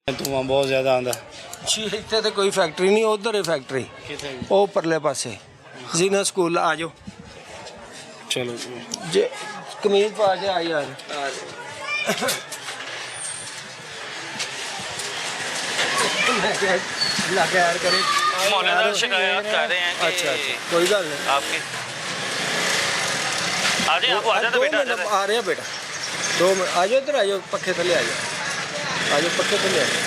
ਧੂੰਆਂ ਬਹੁਤ ਜ਼ਿਆਦਾ ਆਉਂਦਾ ਜੀ ਇੱਥੇ ਤੇ ਕੋਈ ਫੈਕਟਰੀ ਨਹੀਂ, ਉਧਰ ਹੈ ਫੈਕਟਰੀ, ਉਹ ਪਰਲੇ ਪਾਸੇ ਜ਼ੀਨਾ ਸਕੂਲ। ਆ ਜਾਓ, ਚਲੋ ਜੇ ਕਮੀਜ਼ ਪਾ ਕੇ ਆ ਯਾਰ। मैं क्या लगा यार करे मौलाना शिकायत कर रहे हैं कि अच्छा कोई गल नहीं आपके आ जाए आपको आ जाता बेटा आ रहे हैं बेटा 2 मिनट आ जाओ, इधर आ जाओ, पक्खे थले आ जाओ, पक्खे थले आ जाओ।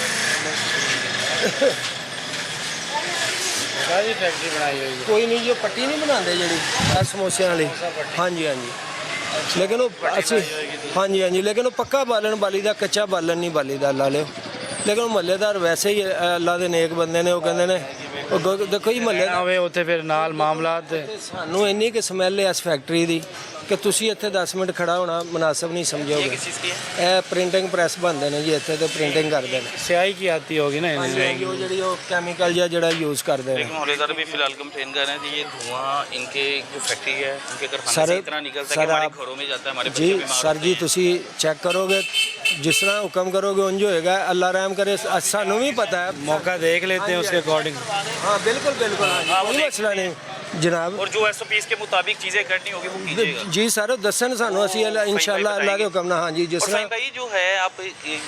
सारी फैक्ट्री बनाई हुई है। कोई नहीं, जो पट्टी नहीं बनाते जी समोसे वाली, हाँ जी हाँ जी, लेकिन वो अच्छी, हाँ जी हाँ जी, लेकिन वो पक्का बालन बाली दा, कच्चा बालन नहीं बाली दा, ला लियो। लेकिन महल्लेदार वैसे ही अल्लाह के नेक बंदे ने, वो कहते हैं देखो जी महल्ले होवे उत्थे फिर नाल मामलात सानू इन्नी कि स्मैल है इस फैक्ट्री की कि तुसी इत्थे 10 मिनट खड़ा होना मुनासिब नहीं समझोगे। किस चीज़ की है? ए प्रिंटिंग प्रेस बनते हैं जी, इत्थे तो प्रिंटिंग करते हैं। स्याही की आती होगी ना इन्हें। वो जी कैमिकल जड़ा यूज़ करते हैं। लेकिन मौलेदार भी फिलहाल कंप्लेन कर रहे हैं कि ये धुआं इनके जो फैक्ट्री है उनके कारखाने से इतना निकलता है कि हमारे घरों में जाता है, हमारे जी बच्चे बीमार सर होते जी, हैं। तुसी चेक करोगे जिस तरह हुक्म करोगे उंज होएगा। अल्लाह रहम करे, सानू भी पता है, मौका देख लेते हैं उसके अकॉर्डिंग। हाँ बिल्कुल बिल्कुल, हाँ, वो कोई मसला नहीं जनाब। और जो SOPs के मुताबिक चीज़ें करनी होगी वो कीजिएगा। जी सर दसन सानू असी इंशाल्लाह अल्लाह के हुक्म ना। हाँ जी, जिस और तरह फहीम भाई जो है आप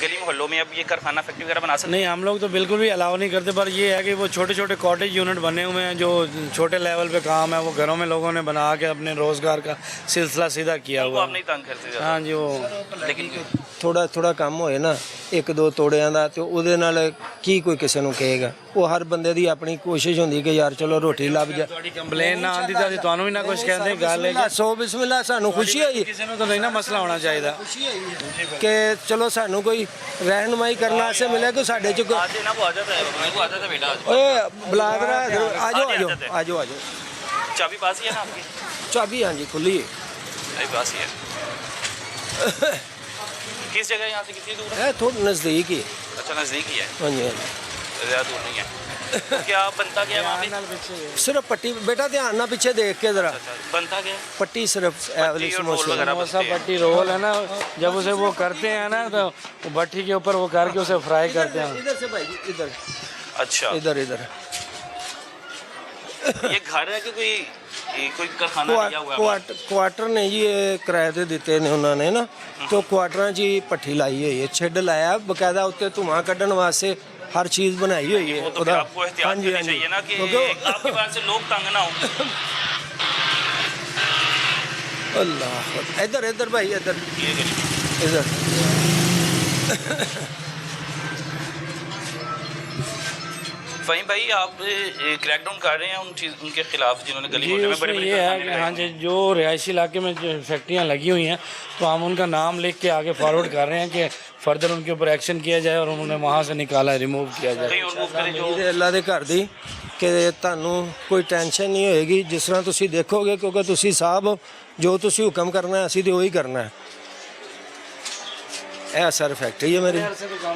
गली मोहल्लों में अब ये कारखाना फैक्ट्री वगैरह बना सकते नहीं, हम लोग तो बिल्कुल भी अलाउ नहीं करते, पर ये है कि वो छोटे छोटे कॉटेज यूनिट बने हुए हैं जो छोटे लेवल पे काम है, वो घरों में लोगों ने बना के अपने रोज़गार का सिलसिला सीधा किया हैं? वो हुआ। आप नहीं तंग करते ज़्यादा। हाँ जी, वो लेकिन थोड़ा थोड़ा काम होए ना 1-2 ਤੋੜਿਆਂ ਦਾ, ਤੇ ਉਹਦੇ ਨਾਲ ਕੀ ਕੋਈ ਕਿਸੇ ਨੂੰ ਕਹੇਗਾ। ਉਹ ਹਰ ਬੰਦੇ ਦੀ ਆਪਣੀ ਕੋਸ਼ਿਸ਼ ਹੁੰਦੀ ਕਿ ਯਾਰ ਚਲੋ ਰੋਟੀ ਲੱਭ ਜਾ। ਤੁਹਾਡੀ ਕੰਪਲੇਨ ਨਾ ਆਂਦੀ ਤਾਂ ਅਸੀਂ ਤੁਹਾਨੂੰ ਵੀ ਨਾ ਕੁਝ ਕਹਿੰਦੇ। ਗੱਲ ਹੈ ਸੋ ਬਿਸਮਿਲ੍ਲਾ, ਸਾਨੂੰ ਖੁਸ਼ੀ ਹੋਈ, ਕਿਸੇ ਨੂੰ ਤਾਂ ਨਹੀਂ ਨਾ ਮਸਲਾ ਹੋਣਾ ਚਾਹੀਦਾ ਕਿ ਚਲੋ ਸਾਨੂੰ ਕੋਈ ਰਹਿਨਮਾਈ ਕਰਨ ਵਾਸਤੇ ਮਿਲਿਆ ਕਿ ਸਾਡੇ ਚ आज ना वो आ जाता है, मेरे को आ जाता है बेटा। ਓਏ ਬਲਾਦਰਾ ਆ ਜਾਓ ਆ ਜਾਓ ਆ ਜਾਓ ਆ ਜਾਓ। चाबी पास ही है ना आपकी? ਚਾਬੀ ਹਾਂਜੀ ਖੁੱਲੀ ਹੈ। अभी पास ही है। किस जगह यहाँ से कितनी दूर है? ਇਹ ਥੋੜਾ ਨਜ਼ਦੀਕ ਹੀ ਹੈ। अच्छा नज़दीक ही है, ਹਾਂਜੀ ਹਾਂਜੀ। ज़्यादा दूर नहीं है। तो क्या बनता क्या है वहाँ पे? सिर्फ पट्टी बेटा ध्यान ना पीछे देख के जरा, अच्छा, बनता क्या है? पट्टी सिर्फ ए वाली और रोल समोसे। वगैरह समोसा बनते हैं। पट्टी रोल है ना, जब उसे वो करते हैं ना तो वो भट्टी के ऊपर वो करके उसे फ्राई करते हैं। इधर से भाई इधर अच्छा, इधर इधर ये घर है कि कोई कारखाना लिया हुआ है? क्वार्टर ने जी ये किराए ते दिते ने उन्होंने ना, तो क्वार्टरां च ही पट्टी लाई हुई है, शेड लाया बकायदा, उत्ते धुआं कढ़न वास्ते हर चीज बनाई हुई है। वो तो फिर आपको एहतियात करनी चाहिए ना कि आपके पास से लोग तंग ना हो। अल्लाह, इधर इधर भाई इधर ये करिए। इधर फहीम भाई आप क्रैकडाउन कर रहे हैं उनके खिलाफ जिन्होंने गली जी, मोहल्ले में उसमें बड़े बड़े ये है कारखाने कि लगाए हाँ हुए जी, हैं। जो रिहायशी इलाके में जो फैक्ट्रियाँ लगी हुई हैं तो हम उनका नाम लिख के आगे फॉरवर्ड कर रहे हैं कि फर्दर उनके ऊपर एक्शन किया जाए और उन्हें वहाँ से निकाला, रिमूव किया जाए। कहीं उनको करें जो ਇਹਦੇ ਅੱਲਾ ਦੇ ਘਰ ਦੀ ਕਿ ਤੁਹਾਨੂੰ ਕੋਈ ਟੈਨਸ਼ਨ ਨਹੀਂ ਹੋਏਗੀ ਜਿਸ ਤਰ੍ਹਾਂ ਤੁਸੀਂ ਦੇਖੋਗੇ, ਕਿਉਂਕਿ ਤੁਸੀਂ ਸਾਹਿਬ ਹੋ, ਜੋ ਤੁਸੀਂ ਹੁਕਮ ਕਰਨਾ ਹੈ ਅਸੀਂ ਤੇ ਉਹੀ ਕਰਨਾ ਹੈ। ਇਹ ਸਰ ਫੈਕਟਰੀ ਹੈ ਮੇਰੀ,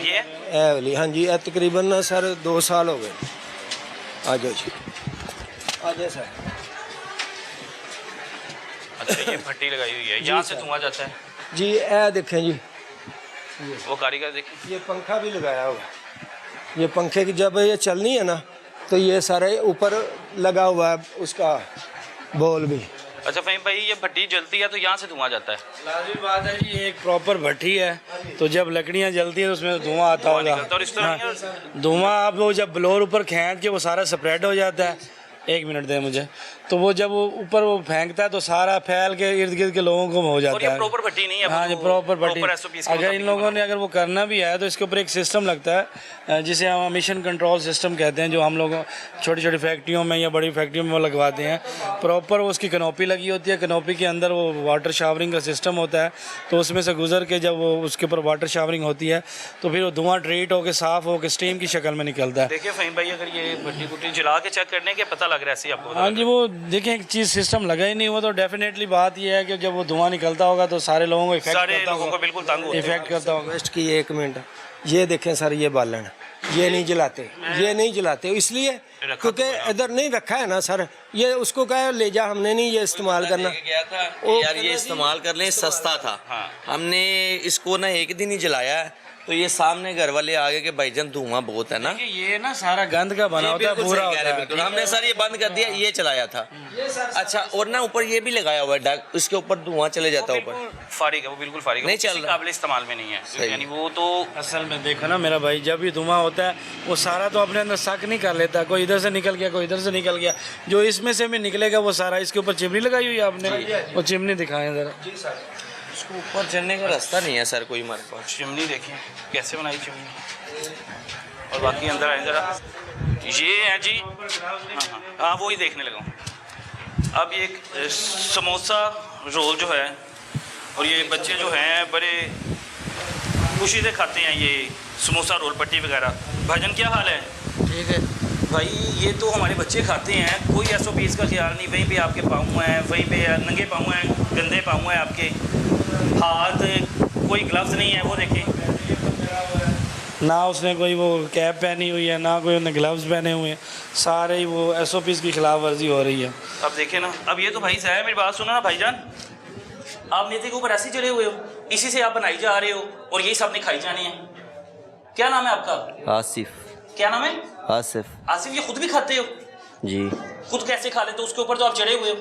ये ਇਹ ਵਾਲੀ ਹਾਂਜੀ। ਇਹ ਤਕਰੀਬਨ ਨਾ ਸਰ 2 ਸਾਲ ਹੋ ਗਏ। ਆ ਜਾਓ ਜੀ, ਆ ਜਾਓ ਸਰ। अच्छा, ये भट्टी लगाई हुई है, यहाँ से धुआं जाता है। जी ਇਹ देखें जी, वो कारीगर देखें, ये पंखा भी लगाया हुआ है। ये पंखे की जब ये चलनी है ना तो ये सारे ऊपर लगा हुआ है उसका बॉल भी। अच्छा फहीम भाई ये भट्टी जलती है तो यहाँ से धुआं जाता है? लाजमी बात है जी, ये एक प्रॉपर भट्टी है तो जब लकड़ियाँ जलती हैं तो उसमें धुआं आता धुआं होगा। निकलता है और इस तरह नहीं है? धुआं आप वो जब ब्लोर ऊपर खींच के वो सारा स्प्रेड हो जाता है। 1 मिनट दे मुझे, तो वो जब वो ऊपर वो फेंकता है तो सारा फैल के इर्द गिर्द के लोगों को हो और जाता ये है। प्रॉपर भट्टी नहीं है? हाँ जी, प्रॉपर भट्टी। SOPs के अगर इन मुताबिक लोगों ने अगर वो करना भी है तो इसके ऊपर एक सिस्टम लगता है जिसे हम मिशन कंट्रोल सिस्टम कहते हैं, जो हम लोग छोटी छोटी फैक्ट्रियों में या बड़ी फैक्ट्रियों में वो लगवाते हैं। प्रॉपर वो उसकी कनोपी लगी होती है, कनोपी के अंदर वो वाटर शावरिंग का सिस्टम होता है, तो उसमें से गुजर के जब वो उसके ऊपर वाटर शावरिंग होती है तो फिर वो धुआं ट्रीट होकर साफ़ होकर स्टीम की शक्ल में निकलता है। देखिए फहीम भाई अगर ये भट्टी कुट्टी जला के चेक करने के पता लग रहा है ऐसे ही आपको? हाँ जी, वो देखें एक चीज़ सिस्टम लगा ही नहीं हुआ तो डेफिनेटली बात ये है कि जब वो धुआं निकलता होगा तो सारे लोगों को इफेक्ट सारे करता लोगों को होगा, बिल्कुल तंग होते हैं। इफेक्ट करता होगा। वेस्ट की 1 मिनट, ये देखें सर, ये बालन ये नहीं जलाते, ये नहीं जलाते इसलिए क्योंकि इधर नहीं रखा है ना सर, ये उसको कहा ले जा, हमने नहीं ये इस्तेमाल करना। गया था कि यार ये इस्तेमाल कर लें, सस्ता था। हाँ। हमने इसको ना 1 दिन ही जलाया है तो ये सामने घर वाले आगे के भाईजान धुआं बहुत है ना, देखिए ये ना सारा गंद का बना होता है, बिल्कुल पूरा सही कह रहे हैं, होता बिल्कुल। है। हमने सर ये बंद कर दिया, ये चलाया था। अच्छा, और ना ऊपर ये भी लगाया हुआ है डक, उसके ऊपर धुआं चले जाता है ऊपर। फारिग है वो, बिल्कुल फारिग है, नहीं वो चल किसी रहा। काबिल इस्तेमाल में नहीं है, सही। यानी वो तो असल में देखो ना मेरा भाई, जब भी धुआं होता है वो सारा तो अपने अंदर शक नहीं कर लेता, कोई इधर से निकल गया, कोई इधर से निकल गया, जो इसमें से भी निकलेगा वो सारा, इसके ऊपर चिमनी लगाई हुई है आपने, वो चिमनी दिखाएं जरा। उसको ऊपर चढ़ने का रास्ता नहीं है सर कोई हमारे पास। चिमनी देखें कैसे बनाई चिमनी, और बाकी अंदर आए ज़रा, ये है जी। हाँ वही देखने लगा हूँ। अब ये एक समोसा रोल जो है, और ये बच्चे जो हैं बड़े खुशी से खाते हैं ये समोसा रोल पट्टी वगैरह। भाईजान क्या हाल है? ठीक है भाई ये तो हमारे बच्चे खाते हैं, कोई SOPs का ख्याल नहीं, वहीं पे आपके पाँव हैं, वहीं पे नंगे पाँव हैं, गंदे पाँव हैं आपके, हाथ कोई ग्लव्स नहीं है, वो देखें ना उसने कोई वो कैप पहनी हुई है, ना कोई उसने ग्लव्स पहने हुए हैं, सारे ही वो SOPs की खिलाफ वर्जी हो रही है। अब देखें ना, अब ये तो भाई साहब मेरी बात सुनो ना भाईजान, आप नेते के ऊपर ऐसे चढ़े हुए हो, इसी से आप बनाई जा रहे हो और यही सबने खाई जानी है। क्या नाम है आपका? आसिफ। क्या नाम है? आसिफ। आसिफ, ये खुद भी खाते हो? जी खुद कैसे खा लेते हो? उसके ऊपर तो आप चढ़े हुए हो।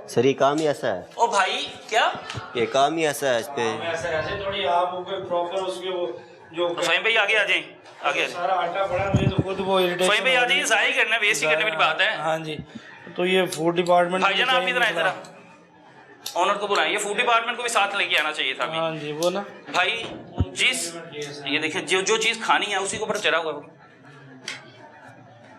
सर, ये काम ही ऐसा है, ओ भाई क्या ये काम ही ऐसा है इस पे। ऐसे थोड़ी आप ऊपर प्रॉपर उसके वो जो फहीम भाई आगे आ जाए, आगे आ जाए। सारा आटा पड़ा मुझे तो खुद वो इरिटेशन। फहीम भाई आ जाइए, ज़ाहिर करना वेस्ट ही करने वाली बात है। हाँ जी, तो ये फूड डिपार्टमेंट भाईजान आप इधर आए जरा, ऑनर को बुलाएं, ये फूड डिपार्टमेंट को भी साथ लेके आना चाहिए था अभी। हाँ जी, वो ना भाई जिस ये देखिए जो चीज़ खानी है उसी के ऊपर चढ़ा हुआ है वो।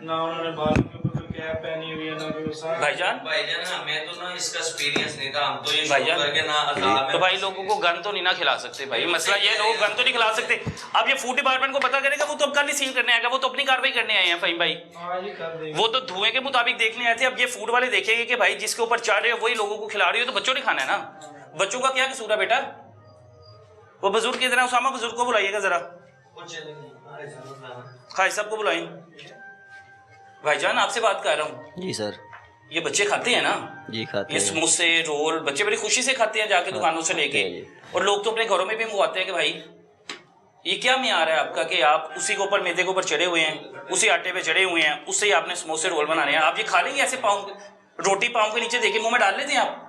ना उन्होंने बालों के ऊपर कोई कैप पहनी हुई है, ना कोई वो सारा। भाईजान हमें तो ना इसका एक्सपीरियंस नहीं था, हम तो ये भाईजान, करके ना तो भाई लोगों को गन तो नहीं ना खिला सकते भाई, मसला ये लोग गन तो नहीं खिला सकते। अब ये फूड डिपार्टमेंट को पता करेगा, वो तो अब कल ही सील करने आएगा, वो तो अपनी कार्रवाई करने आए हैं फहीम भाई, हाँ जी, कर देंगे। वो तो धुएं के मुताबिक देखने आए थे। अब ये फूड वाले देखेंगे कि भाई जिसके ऊपर चढ़ रहे हो वही लोगों को खिला रही हो, तो बच्चों ने खाना है ना, बच्चों का क्या कसूर है बेटा? वो बुजुर्ग किधर है? उसामा बुजुर्ग को बुलाइएगा जरा, खाई साहब को बुलाएं। भाईजान आपसे बात कर रहा हूँ, जी सर, ये बच्चे खाते हैं ना जी खाते ये हैं। समोसे रोल, बच्चे बड़ी खुशी से खाते हैं जाके दुकानों से लेके, और लोग तो अपने घरों में भी मंगवाते हैं कि भाई ये क्या मियार है आपका कि आप उसी के ऊपर मैदे के ऊपर चढ़े हुए हैं, उसी आटे पे चढ़े हुए हैं, उससे ही आपने समोसे रोल बनाने हैं, आप ये खा लेंगे ऐसे? पाँव रोटी पाँव के नीचे देके मुंह में डाल लेते हैं आप?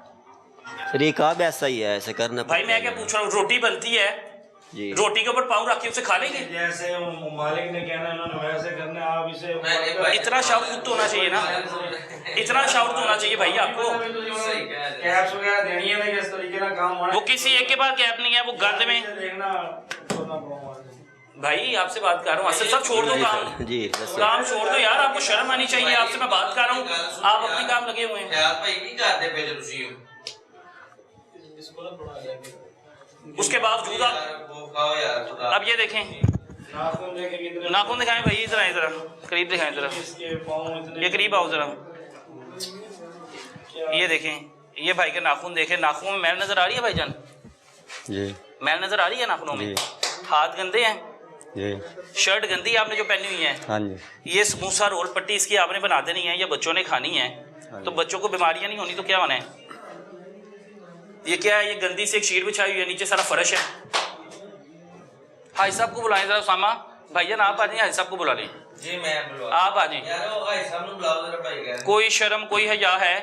सर ये काम ऐसा ही है, ऐसे करना भाई मैं क्या पूछ रहा हूँ, रोटी बनती है, जी। रोटी के ऊपर पाँव रख के उसे खा लेंगे? जैसे वो मालिक ने कहना है उन्होंने वैसे करना है, आप इसे इतना शाउट खुद तो होना चाहिए ना, इतना शाउट तो होना चाहिए भाई आपको। कैप्स वगैरह देनी है ना, किस तरीके का काम होना वो किसी एक के पास कैप नहीं है, वो गंद में। देखना छोड़ना पड़ेगा। भाई आपसे बात कर रहा हूँ, असद साहब छोड़ दो काम, जी बस काम छोड़ दो यार, आपको शर्म आनी चाहिए, आपसे मैं बात कर रहा हूँ, आप अपने काम लगे हुए हैं। उसके बावजूद आप अब ये देखें, नाखून देखे कितने नाखून दिखाएं भाई, इधर आए जरा, करीब दिखाएं जरा, इसके पाँव इतने ये करीब आओ जरा, ये देखें, ये भाई के नाखून देखें, नाखून में मैल नजर आ रही है भाईजान? जी मैल नजर आ रही है नाखूनों में? जी। हाथ गंदे हैं, जी शर्ट गंदी है आपने जो पहनी हुई है, हाँ जी। ये समोसा रोल पट्टी इसकी आपने बना देनी है, ये बच्चों ने खानी है, तो बच्चों को बीमारियां नहीं होनी तो क्या होना है? ये क्या है? ये गंदी से एक शीट बिछाई हुई है, नीचे सारा फर्श है। हाई साहब को बुलाएं जरा, उसामा भाईजान आप आ जाइए, हाई साहब को बुला लें जी, मैं आप आ जाइए, कोई शर्म कोई हया है?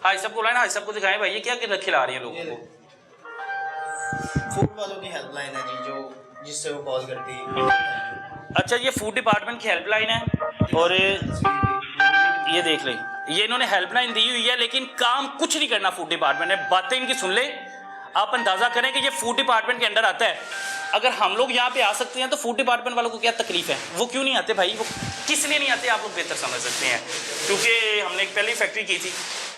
हाई साहब को बुलाएं, हाई साहब को दिखाएं भाई ये क्या खिला रही है लोगों को। फूड वालों की हेल्पलाइन है जी, जो जिससे वो कॉल करती है। अच्छा ये फूड डिपार्टमेंट की हेल्पलाइन है, और ये देख लें, ये इन्होंने हेल्पलाइन दी हुई है, लेकिन काम कुछ नहीं करना फूड डिपार्टमेंट ने। बातें इनकी सुन ले, आप अंदाजा करें कि ये फूड डिपार्टमेंट के अंडर आता है। अगर हम लोग यहाँ पे आ सकते हैं तो फूड डिपार्टमेंट वालों को क्या तकलीफ है? वो क्यों नहीं आते भाई? वो किस लिए नहीं आते आप लोग बेहतर समझ सकते हैं, क्योंकि हमने एक पहली फैक्ट्री की थी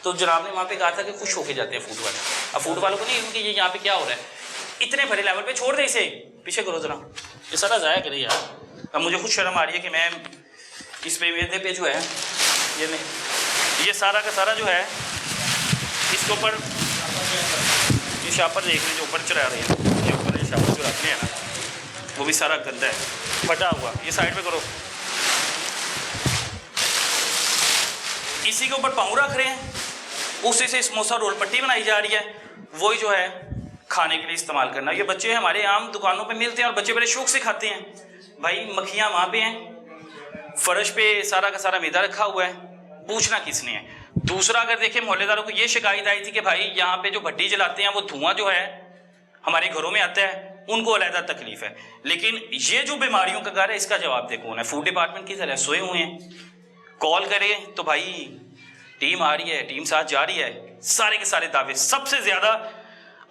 तो जनाब ने वहाँ पे कहा था कि खुश होके जाते हैं फूड वाले। अब फूड वालों को नहीं, क्योंकि ये यहाँ पे क्या हो रहा है, इतने बड़े लेवल पे छोड़ दे इसे, पीछे करो जरा, ये सारा ज़ाया करे यार। अब मुझे खुद शर्म आ रही है कि मैं इस पे मेदे पे जो है ये नहीं, ये सारा का सारा जो है इसके ऊपर ये शापर देख लें जो ऊपर चढ़ा रही है, ये ऊपर ये शापर जो रखते हैं ना वो भी सारा गंदा है, फटा हुआ। ये साइड पे करो, इसी के ऊपर पाँव रख रहे हैं, उसी से समोसा रोल पट्टी बनाई जा रही है, वही जो है खाने के लिए इस्तेमाल करना। ये बच्चे हमारे आम दुकानों पे मिलते हैं और बच्चे बड़े शौक से खाते हैं। भाई मक्खियाँ वहाँ पे हैं, फर्श पे सारा का सारा मैदा रखा हुआ है, पूछना किसने है। दूसरा अगर देखें, मोहल्लेदारों को ये शिकायत आई थी कि भाई यहाँ पे जो भट्टी जलाते हैं वो धुआं जो है हमारे घरों में आता है, उनको अलहदा तकलीफ है। लेकिन ये जो बीमारियों का घर है इसका जवाब दे कौन है? फूड डिपार्टमेंट की तरह सोए हुए हैं। कॉल करें तो भाई टीम आ रही है, टीम साथ जा रही है, सारे के सारे दावे। सबसे ज़्यादा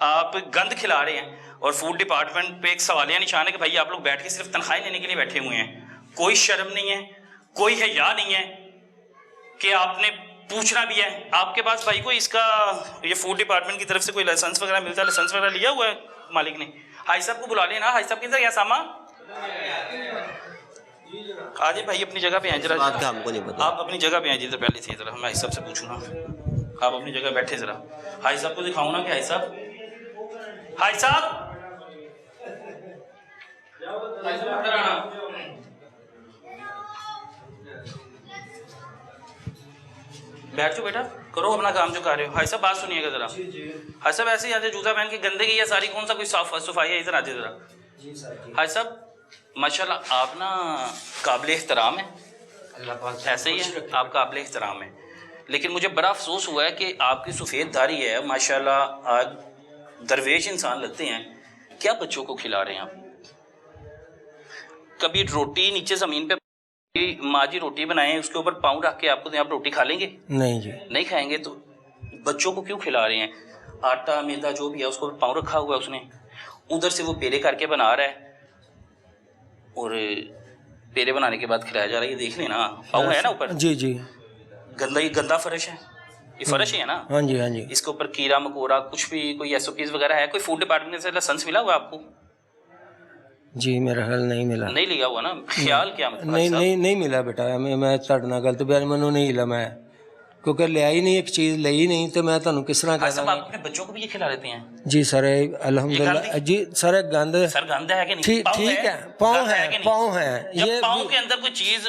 आप गंद खिला रहे हैं और फूड डिपार्टमेंट पे एक सवालिया निशान है कि भाई आप लोग बैठ के सिर्फ तनख्वाही लेने के लिए बैठे हुए हैं। कोई शर्म नहीं है, कोई हया नहीं है कि आपने पूछना भी है। आपके पास भाई कोई इसका ये फूड डिपार्टमेंट की तरफ से कोई लाइसेंस वगैरह मिलता है? लाइसेंस वगैरह लिया हुआ है मालिक ने? हाई साहब को बुला लेना। हाई साहब किधर गया सामा? आज भाई अपनी जगह पे हैं जरा। बात का हमको नहीं पता। आप अपनी जगह पे हैं जी, तो पहले से जरा मैं हाई साहब से पूछूँ ना। आप अपनी जगह बैठे जरा, हाई साहब को दिखाऊँ ना कि हाई साहब, हाई साहब अंदर आना। बैठ जाओ बेटा, करो अपना काम जो कर रहे हो। हाई साहब बात सुनिएगा जरा। हाई साहब ऐसे ही आते जूता पहन के गंदगी है सारी, कौन सा कोई साफ सफाई है? इधर आते जरा। हाई साहब माशाल्लाह आप ना काबिल एहतराम है, ऐसे ही है आप काबिल एहतराम है। लेकिन मुझे बड़ा अफसोस हुआ है कि आपकी सफ़ेद दाढ़ी है माशाल्लाह, आज दरवेश इंसान लगते हैं। क्या बच्चों को खिला रहे हैं आप? कभी रोटी नीचे ज़मीन पे माँ जी रोटी बनाए, उसके ऊपर पाँव रख के आपको आप रोटी खा लेंगे? नहीं जी, नहीं खाएंगे। तो बच्चों को क्यों खिला रहे हैं? आटा मैदा जो भी है उसको पाँव रखा हुआ है उसने, उधर से वो पेड़े करके बना रहा है और पेड़े बनाने के बाद खिलाया जा रहा है। ये देख लेना, पाँव है ना ऊपर। जी जी, गंदा फर्श है, ये फर्श ही है ना। हाँ जी हाँ जी। इसके ऊपर कीड़ा मकोड़ा कुछ भी कोई SOPs वगैरह है? कोई फूड डिपार्टमेंट से लाइसेंस मिला हुआ है आपको? जी मेरा ख्याल नहीं मिला। नहीं लिया हुआ ना? ख्याल क्या मतलब? नहीं मिला बेटा, मैं ਤੁਹਾਡੇ ਨਾਲ ਗਲਤ ਬਿਆਨ ਮੈਨੂੰ नहीं हिला, मैं क्योंकि लिया ही नहीं, एक चीज़ ली ही नहीं तो मैं ਤੁਹਾਨੂੰ किस तरह भाई साहब कहता? आप अपने बच्चों को भी ये खिला लेते हैं? जी सर अल्हम्दुलिल्लाह जी सर, गंद सर गंद है कि नहीं? ठीक है, पाँव है, पाँव है। ये पाँव के अंदर कोई चीज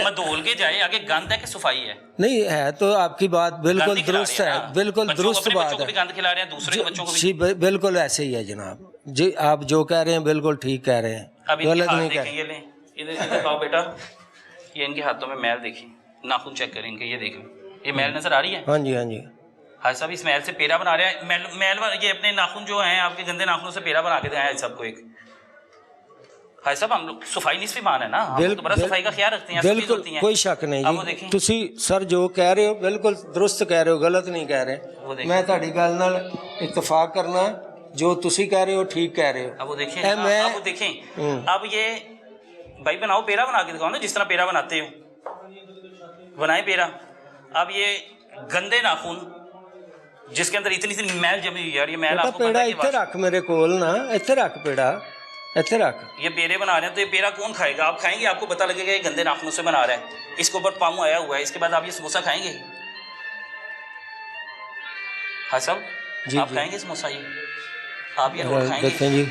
मधोल के जाए, आगे गंद है कि सफाई है? नहीं है तो आपकी बात बिल्कुल दुरुस्त है, बिल्कुल दुरुस्त बात है। गंद खिला रहे हैं दूसरे बच्चों को भी? जी बिल्कुल ऐसे ही है जनाब जी, आप जो कह रहे हैं बिल्कुल ठीक कह रहे हैं, गलत नहीं कह रहे। ये लें, इधर आओ बेटा, ये इनके हाथों में मैल देखिए, नाखून चेक करें इनके, ये देखें ये मैल नजर आ रही है? हाँ जी हाँ जी। हाई साहब इस मैल से पेड़ा बना रहे हैं। मैल ये अपने नाखून जो हैं आपके गंदे नाखूनों से पेड़ा बना के दिखाया है सबको एक। हाई साहब हम लोग सफाई निस्फी मान है ना, हम तो बड़ा सफाई का ख्याल रखते हैं। बिल्कुल कोई शक नहीं जी, तुसी सर जो कह रहे हो बिल्कुल दुरुस्त कह रहे हो, गलत नहीं कह रहे। मैं ਤੁਹਾਡੀ ਗੱਲ ਨਾਲ इत्तेफाक करना, जो तुसी कह रहे हो ठीक कह रहे हो। अब वो देखें, अब वो देखें, अब ये भाई बनाओ, पेड़ा बना के दिखाओ ना जिस तरह पेड़ा बनाते हो, बनाए पेड़ा। अब ये गंदे नाखून जिसके अंदर इतनी मैल जमी हुई है, और ये मैल आपको पेड़ा इत्थे रख मेरे कोल ना, इत्थे रख पेड़ा, इत्थे रख। ये पेड़े बना रहे हैं तो ये पेड़ा कौन खाएगा? आप खाएंगे? आपको पता लगेगा ये गंदे नाखूनों से बना रहा है, इसके ऊपर पाँव आया हुआ है, इसके बाद आप ये समोसा खाएंगे? हाँ साहब आप खाएंगे समोसा? ये आप ये रोल खाएंगे? जी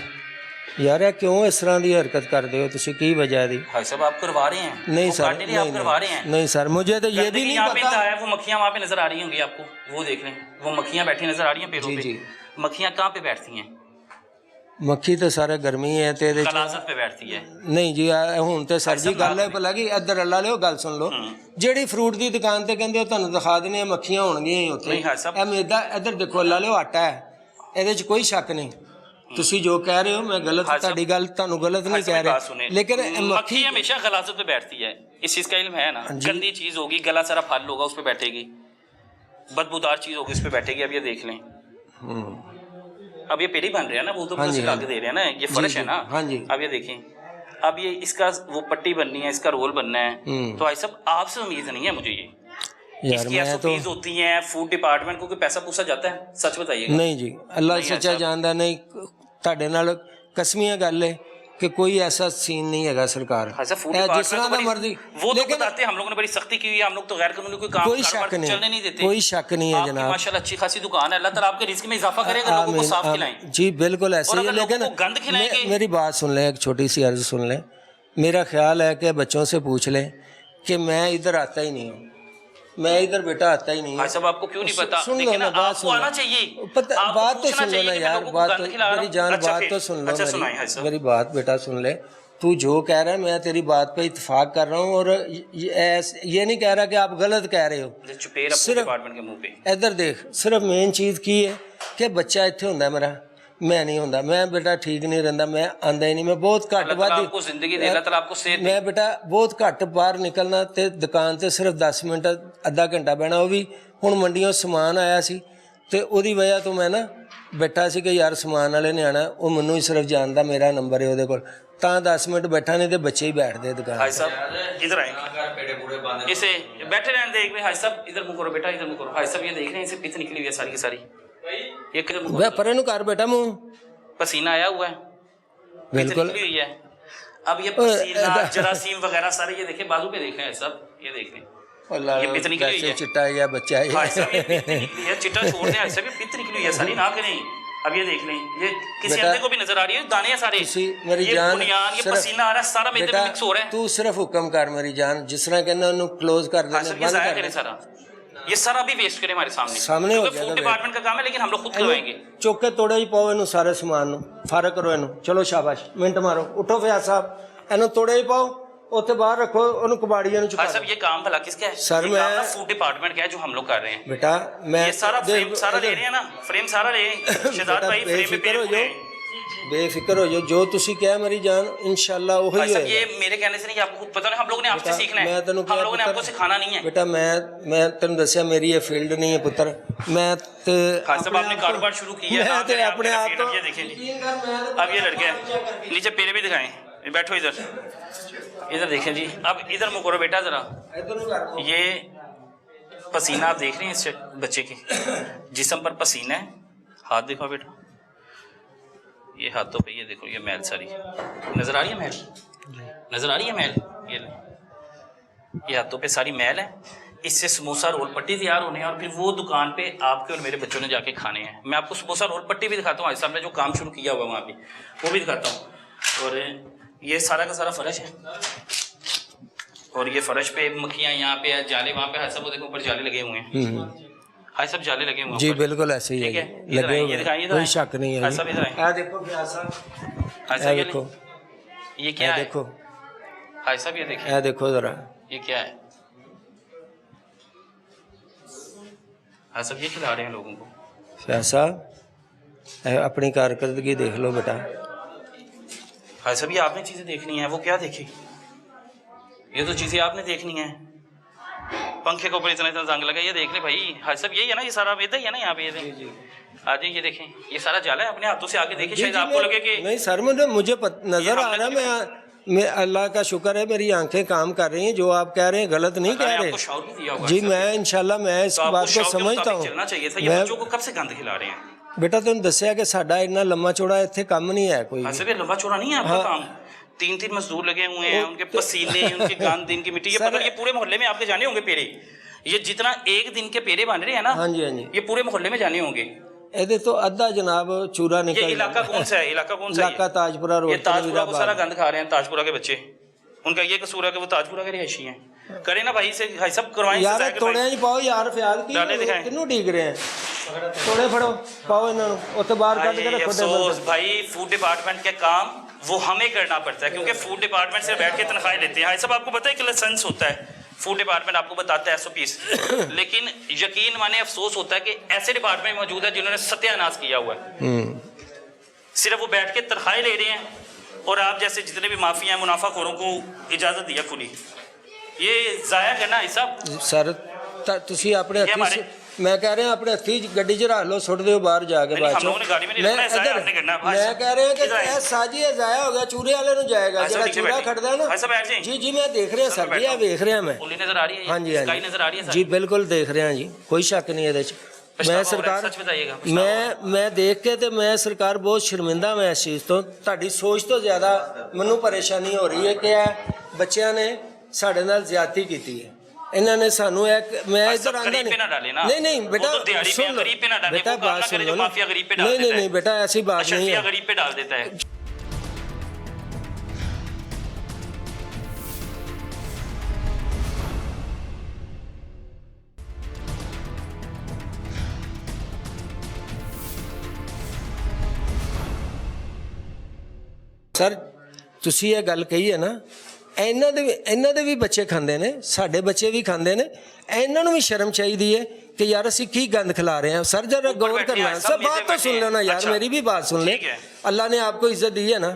यार क्यों इस तरह की हरकत कर दे हो तुसी, की वजह दी? भाई साहब आप करवा रहे हैं? नहीं सर, आप करवा रहे हैं? नहीं सर, मुझे तो ये भी नहीं पता है। वो मक्खियाँ वहाँ पे नजर आ रही होंगी आपको, वो देख लें, वो मक्खियाँ बैठी नजर आ रही हैं पेड़ों पे। मक्खियाँ कहाँ पे बैठती हैं? मक्खी तो सारे गर्मी है ते गलासत पे बैठती है। नहीं जी हुण ते सर जी गल है भला कि इधर अल्लाह लियो गल सुन लो, ਜਿਹੜੀ ਫਰੂਟ ਦੀ ਦੁਕਾਨ ਤੇ ਕਹਿੰਦੇ ਉਹ ਤੁਹਾਨੂੰ ਦਿਖਾ ਦਿੰਦੇ ਆ ਮੱਖੀਆਂ ਹੋਣਗੀਆਂ ਹੀ ਉੱਥੇ। ਇਹ ਮੈਦਾ ਇੱਧਰ ਦੇਖੋ ਅੱਲਾ ਲਿਓ ਆਟਾ ਹੈ, ਇਹਦੇ 'ਚ ਕੋਈ ਸ਼ੱਕ ਨਹੀਂ। ਤੁਸੀਂ ਜੋ ਕਹਿ ਰਹੇ ਹੋ मैं गलत, ਤੁਹਾਡੀ ਗੱਲ ਤੁਹਾਨੂੰ गलत नहीं कह रहे, लेकिन मक्खी हमेशा गलासत पे बैठती है, इस चीज़ का इल्म है ना। गंदी चीज़ होगी, गला सारा फल होगा उस पर बैठेगी, बदबूदार चीज़ होगी उस पर बैठेगी। अब ये देख लें, अब ये पेड़ी बन रहे हैं ना, वो तो लग दे रहे हैं ना, ये फर्श है ना। अब ये देखें, अब ये इसका वो पट्टी बननी है, इसका रोल बनना है, तो भाई साहब आपसे उम्मीद नहीं है मुझे ये इसकी SOPs होती हैं। फूड डिपार्टमेंट को कोई पैसा पूछा जाता है? सच बताइएगा। नहीं जी अल्लाह सच्चा जानदा, नहीं ਤੁਹਾਡੇ ਨਾਲ ਕਸਮੀਆਂ ਗੱਲ है कि कोई ऐसा सीन नहीं है सरकार जिस तरह का मर्जी। वो तो बताते हैं, हम लोगों ने बड़ी सख्ती की हुई है, हम लोग तो गैर कानूनी कोई काम चलने नहीं देते। कोई शक नहीं है जनाब, माशाल्लाह अच्छी खासी दुकान है, अल्लाह ताला आपके रिस्क में इजाफा करेगा, लोगों को साफ खिलाएं। जी बिल्कुल ऐसे ही, लेकिन गंद खिलाएंगे। मेरी बात सुन लें, एक छोटी सी अर्ज सुन लें। मेरा ख्याल है कि बच्चों से पूछ लें कि मैं इधर आता ही नहीं हूँ, मैं इधर बेटा आता ही नहीं भाई साहब आपको क्यों नहीं पता? सुन लो देखिए ना, ना, बात आपको सुन लो। आना चाहिए, पता आपको बात तो पूछना सुन लो चाहिए ना कि मैं यार, लोगों को बात गंद खिला रहा मेरी हूं। जान अच्छा बात फिर, तो सुन लो अच्छा मेरी। सुनाइए भाई साहब। मेरी बात बेटा सुन ले। तू जो कह रहा है मैं तेरी बात पे इत्तेफाक कर रहा हूँ, और ये नहीं कह रहा कि आप गलत कह रहे हो। चुपेर अपने सिर्फ डिपार्टमेंट के मुंह पे। इधर देख, सिर्फ मेन चीज़ की है कि बच्चा इत्थे हुंदा मेरा, मैं नहीं हुंदा। मैं बेटा ठीक नहीं रहंदा, मैं आंदा ही नहीं, मैं बहुत घट अल्लाह ताला आपको जिंदगी दे, अल्लाह ताला आपको सेहत दे। मैं बेटा बहुत घट बाहर निकलना, ते दुकान ते सिर्फ 10 मिनट अद्धा घंटा बहना, वो भी हुण मंडियों समान आया सी ते ओदी वजह तो मैं ना बैठा सी कि यार समान वाले ने आना, वो मैनू ही सिर्फ जानदा, मेरा नंबर है ਉਹਦੇ ਕੋਲ, ਤਾਂ 10 मिनट बैठा नहीं तो बच्चे ही बैठते दुकान। भाई साहब इधर आए, इसे बैठे रहने दे। भाई साहब इधर मुंह करो बेटा, इधर मुंह करो। भाई साहब ये देख रहे हैं, इसे पित्त निकली हुई है सारी की सारी। ये किधर मुंह वे परे नु कर बेटा मुंह, पसीना आया हुआ है, पित्त बिल्कुल। निकली हुई है। अब ये पसीना जरासीम वगैरह सारे ये देखें, बाजू पे देख रहे हैं सब, ये देख रहे हैं। ये पित्त निकली हुई है, चिट्टा या बच्चा है। भाई साहब ये पित्त निकली है, चिट्टा छोड़ दें। भाई साहब ये पित्त निकली हुई है सारी, ना करें। अब ये देख लें, ये किसी बेटा, अंदे को भी नजर आ रही है, दाने हैं सारे, मेरी ये जान बुनियान, ये सिर्फ- पसीना आ रहा है सारा मेरे में मिक्स हो रहा है। तू सिर्फ हुक्म कर मेरी जान, जिस तरह कहना उन्हें क्लोज कर भाई देना, साहब ये बंद जाया कर करें दे। सारा, ये सारा भी वेस्ट करें हमारे सामने सामने हो क्योंकि जाएगा फूड डिपार्टमेंट का काम है, लेकिन हम लोग खुद खिलवाएंगे। चुक के तोड़े ही पाओ इनू सारे समान नु, फारक करो इनू, चलो शाबाश, मिनट मारो, उठो फयाज साहब, इनू तोड़े ही पाओ, उत्थे बाहर रखो, उन्हें कबाड़ियां नु भाई चुका साहब ये काम भला किसका है? सर, ये मैं- काम ना फूड डिपार्टमेंट का है, जो हम लोग कर रहे हैं। बेटा मैं ये सारा फ्रेम सारा ले इधर- रहे हैं ना, फ्रेम सारा ले रहे हैं। शहजाद बेटा, भाई फ्रेम में बेफिक्र पेड़ हो पूरे जाओ, बेफिक्र हो जाओ, जो तुसी कहा मेरी जान इंशाल्लाह वही भाई साहब होएगा। ये मेरे कहने से नहीं, आपको खुद पता नहीं, हम लोगों ने आपसे बेटा, सीखना है, मैं तेनू हम लोगों ने पुत्र- आपको सिखाना नहीं है। बेटा मैं तेन दसिया मेरी ये फील्ड नहीं है पुत्र, मैं ते भाई साहब आपने कारोबार शुरू किया है, मैं ना ते करें, अपने आपने आप फिर को अब ये देखें जी। अब ये लड़के हैं, नीचे पेड़े भी दिखाएं, बैठो इधर, इधर देखें जी। अब इधर मुँह करो बेटा जरा, ये पसीना आप देख रहे हैं इस बच्चे के जिस्म पर पसीना है। हाथ दिखाओ बेटा, ये हाथों पे ये देखो, ये मैल सारी नजर आ रही है, मैल नजर आ रही है, मैल ये हाथों पे सारी मैल है। इससे समोसा रोल पट्टी तैयार होने हैं और फिर वो दुकान पे आपके और मेरे बच्चों ने जाके खाने हैं। मैं आपको समोसा रोल पट्टी भी दिखाता हूँ, आज साहब ने जो काम शुरू किया हुआ वहाँ पे वो भी दिखाता हूँ। और ये सारा का सारा फर्श है, और ये फर्श पे मक्खियाँ यहाँ पे है, जाले वहाँ पे, सब देखो ऊपर जाले लगे हुए हैं। हाय सब जाले लगे हुए हैं जी ऊपर। बिल्कुल ऐसे ही है, ठीक है, इधर लगे आइए, हुए ये हैं, दिखाइए, कोई इधर शक नहीं है आइए। जी। सब इधर आइए। आ देखो फयाज साहब, हाय ए साहब देखो, ये क्या ए है? देखो, हाय साहब ये देखिए, ए देखो जरा, ये क्या है? हाँ सब ये खिला रहे हैं लोगों को। फयाज साहब ए अपनी कारकर्दगी देख लो बेटा। हाँ सब ये आपने चीज़ें देखनी है, वो क्या देखी? ये तो चीज़ें आपने देखनी है। पंखे के ऊपर इतना इतना जंग लगा, ये देख ले भाई। हाँ सब यही है ना, ये सारा वेदा ही है ना यहाँ पे, ये आज ये देखें, ये सारा जाला है, अपने हाथों से आगे देखिए, शायद आपको लगे कि नहीं सर, मुझे नजर आ रहा है, मैं अल्लाह का शुक्र है मेरी आंखें काम कर रही हैं, जो आप कह रहे हैं गलत नहीं कह रहे आपको शौर भी दिया होगा जी। सर। मैं इंशाल्लाह मैं इस तो आपको बात को शौक के समझता मुताबिक चलना चाहिए था। ये हूँ। बच्चों को कब से गंद खिला रहे हैं? बेटा तुम दसिया कि साडा इतना लंबा चौड़ा इत्थे काम नहीं है कोई। हाँ सब ये लंबा चौड़ा नहीं है आपका काम। 3-3 मजदूर लगे हुए हैं, उनके पसीने, उनके गंद, इनकी मिट्टी, ये पता, ये पूरे मोहल्ले में आपके जाने होंगे पेड़े। ये जितना एक दिन के पेड़े बन रहे हैं ना, हाँ जी, हाँ जी, ये पूरे मोहल्ले में जाने होंगे। ਇਹਦੇ तो अद्धा जनाब चूरा ये निकल इलाका कौन सा है? इलाका कौन सा है? इलाका ताजपुरा रोड ये ताजपुरा को सारा गंद खा रहे हैं, ताजपुरा के बच्चे। उनका ये कसूर है कि वो ताजपुरा के रिहायशी हैं। करे ना भाई से, भाई सब करवाएं यार सजाए तोड़े करवाएं। च पाओ यार फ्याल की डाले दिखाएं। किन्नू ठीक रहे हैं, तोड़े फड़ो पाओ इन्हां नूं उत्थे बाहर कढ के भाई रखो अफसोस भाई, फूड डिपार्टमेंट के काम वो हमें करना पड़ता है, क्योंकि फूड डिपार्टमेंट से बैठ के तनख्वाहें लेते हैं। सब आपको पता है कि लाइसेंस होता है, फूड डिपार्टमेंट आपको बताता है SOPs, लेकिन यकीन माने अफसोस होता है कि ऐसे डिपार्टमेंट मौजूद है जिन्होंने सत्यानाश किया हुआ है। सिर्फ वो बैठ के तनख्वाहें ले रहे हैं और आप जैसे जितने भी माफिया हैं, मुनाफाखोरों को इजाजत दिया खुली। ये जाया करना है सब। सर ਤੁਸੀਂ ਆਪਣੇ ਹੱਥੀ मैं कह रहे हैं अपने हथी गड्डी च रख लो, सुट दो बाहर जाके नहीं, हम लोगों ने गाड़ी में नहीं रखना है, जाया आपने करना है। मैं कह रहे हैं कि इधर आइए। ਇਹ ਸਾਜੀ ਹੈ ਜ਼ਾਇਆ ਹੋ ਗਿਆ, ਚੂਰੇ ਵਾਲੇ ਨੂੰ ਜਾਏਗਾ भाई साहब ਜਿਹੜਾ नीचे ਚੂੜਾ बैठिए। ਖੜਦਾ है ना। भाई साहब बैठ जाइए। जी जी मैं देख रहा सर जी, ਇਹ ਵੇਖ ਰਿਹਾ मैं। उंगली नजर आ रही है? हाँ जी, हाँ स्काई जी नजर आ रही है जी, सर? बिल्कुल देख रहे हैं जी, कोई शक नहीं ਇਹਦੇ ਚ। मैं सरकार सच बताइएगा। मैं देख के ਤੇ मैं सरकार बहुत शर्मिंदा मैं इस चीज़ ਤੋਂ। ਤੁਹਾਡੀ ਸੋਚ ਤੋਂ ਜ਼ਿਆਦਾ ਮੈਨੂੰ ਪਰੇਸ਼ਾਨੀ ਹੋ ਰਹੀ ਹੈ ਕਿ ਇਹ ਬੱਚਿਆਂ ਨੇ ਸਾਡੇ ਨਾਲ ਜ਼ਿਆਦਤੀ ਕੀਤੀ ਹੈ। इन्होंने सानू एक मैं इधर आंदा गरीब पे ना डाले ना। नहीं नहीं बेटा वो तो दिहाड़ी पे सुन लो गरीब पे ना डाले, बेटा वो काम बात ना सुन करे लो जो ना। माफिया गरीब पे डाल नहीं देता नहीं है। नहीं बेटा ऐसी बात नहीं अशरफिया है। गरीब पे डाल देता है। ਸਰ ਤੁਸੀਂ ਇਹ ਗੱਲ ਕਹੀ ਹੈ ਨਾ, ਇਹਨਾਂ ਦੇ ਵੀ ਬੱਚੇ ਖਾਂਦੇ ਨੇ, ਸਾਡੇ ਬੱਚੇ ਵੀ ਖਾਂਦੇ ਨੇ, ਇਹਨਾਂ ਨੂੰ ਵੀ ਸ਼ਰਮ ਚਾਹੀਦੀ है कि यार ਅਸੀਂ ਕੀ गंद खिला रहे हैं। सर जरा गौर करना है, सब बात तो सुन लेना यार, मेरी भी बात सुन ले। अल्लाह ने आपको इज्जत दी है ना,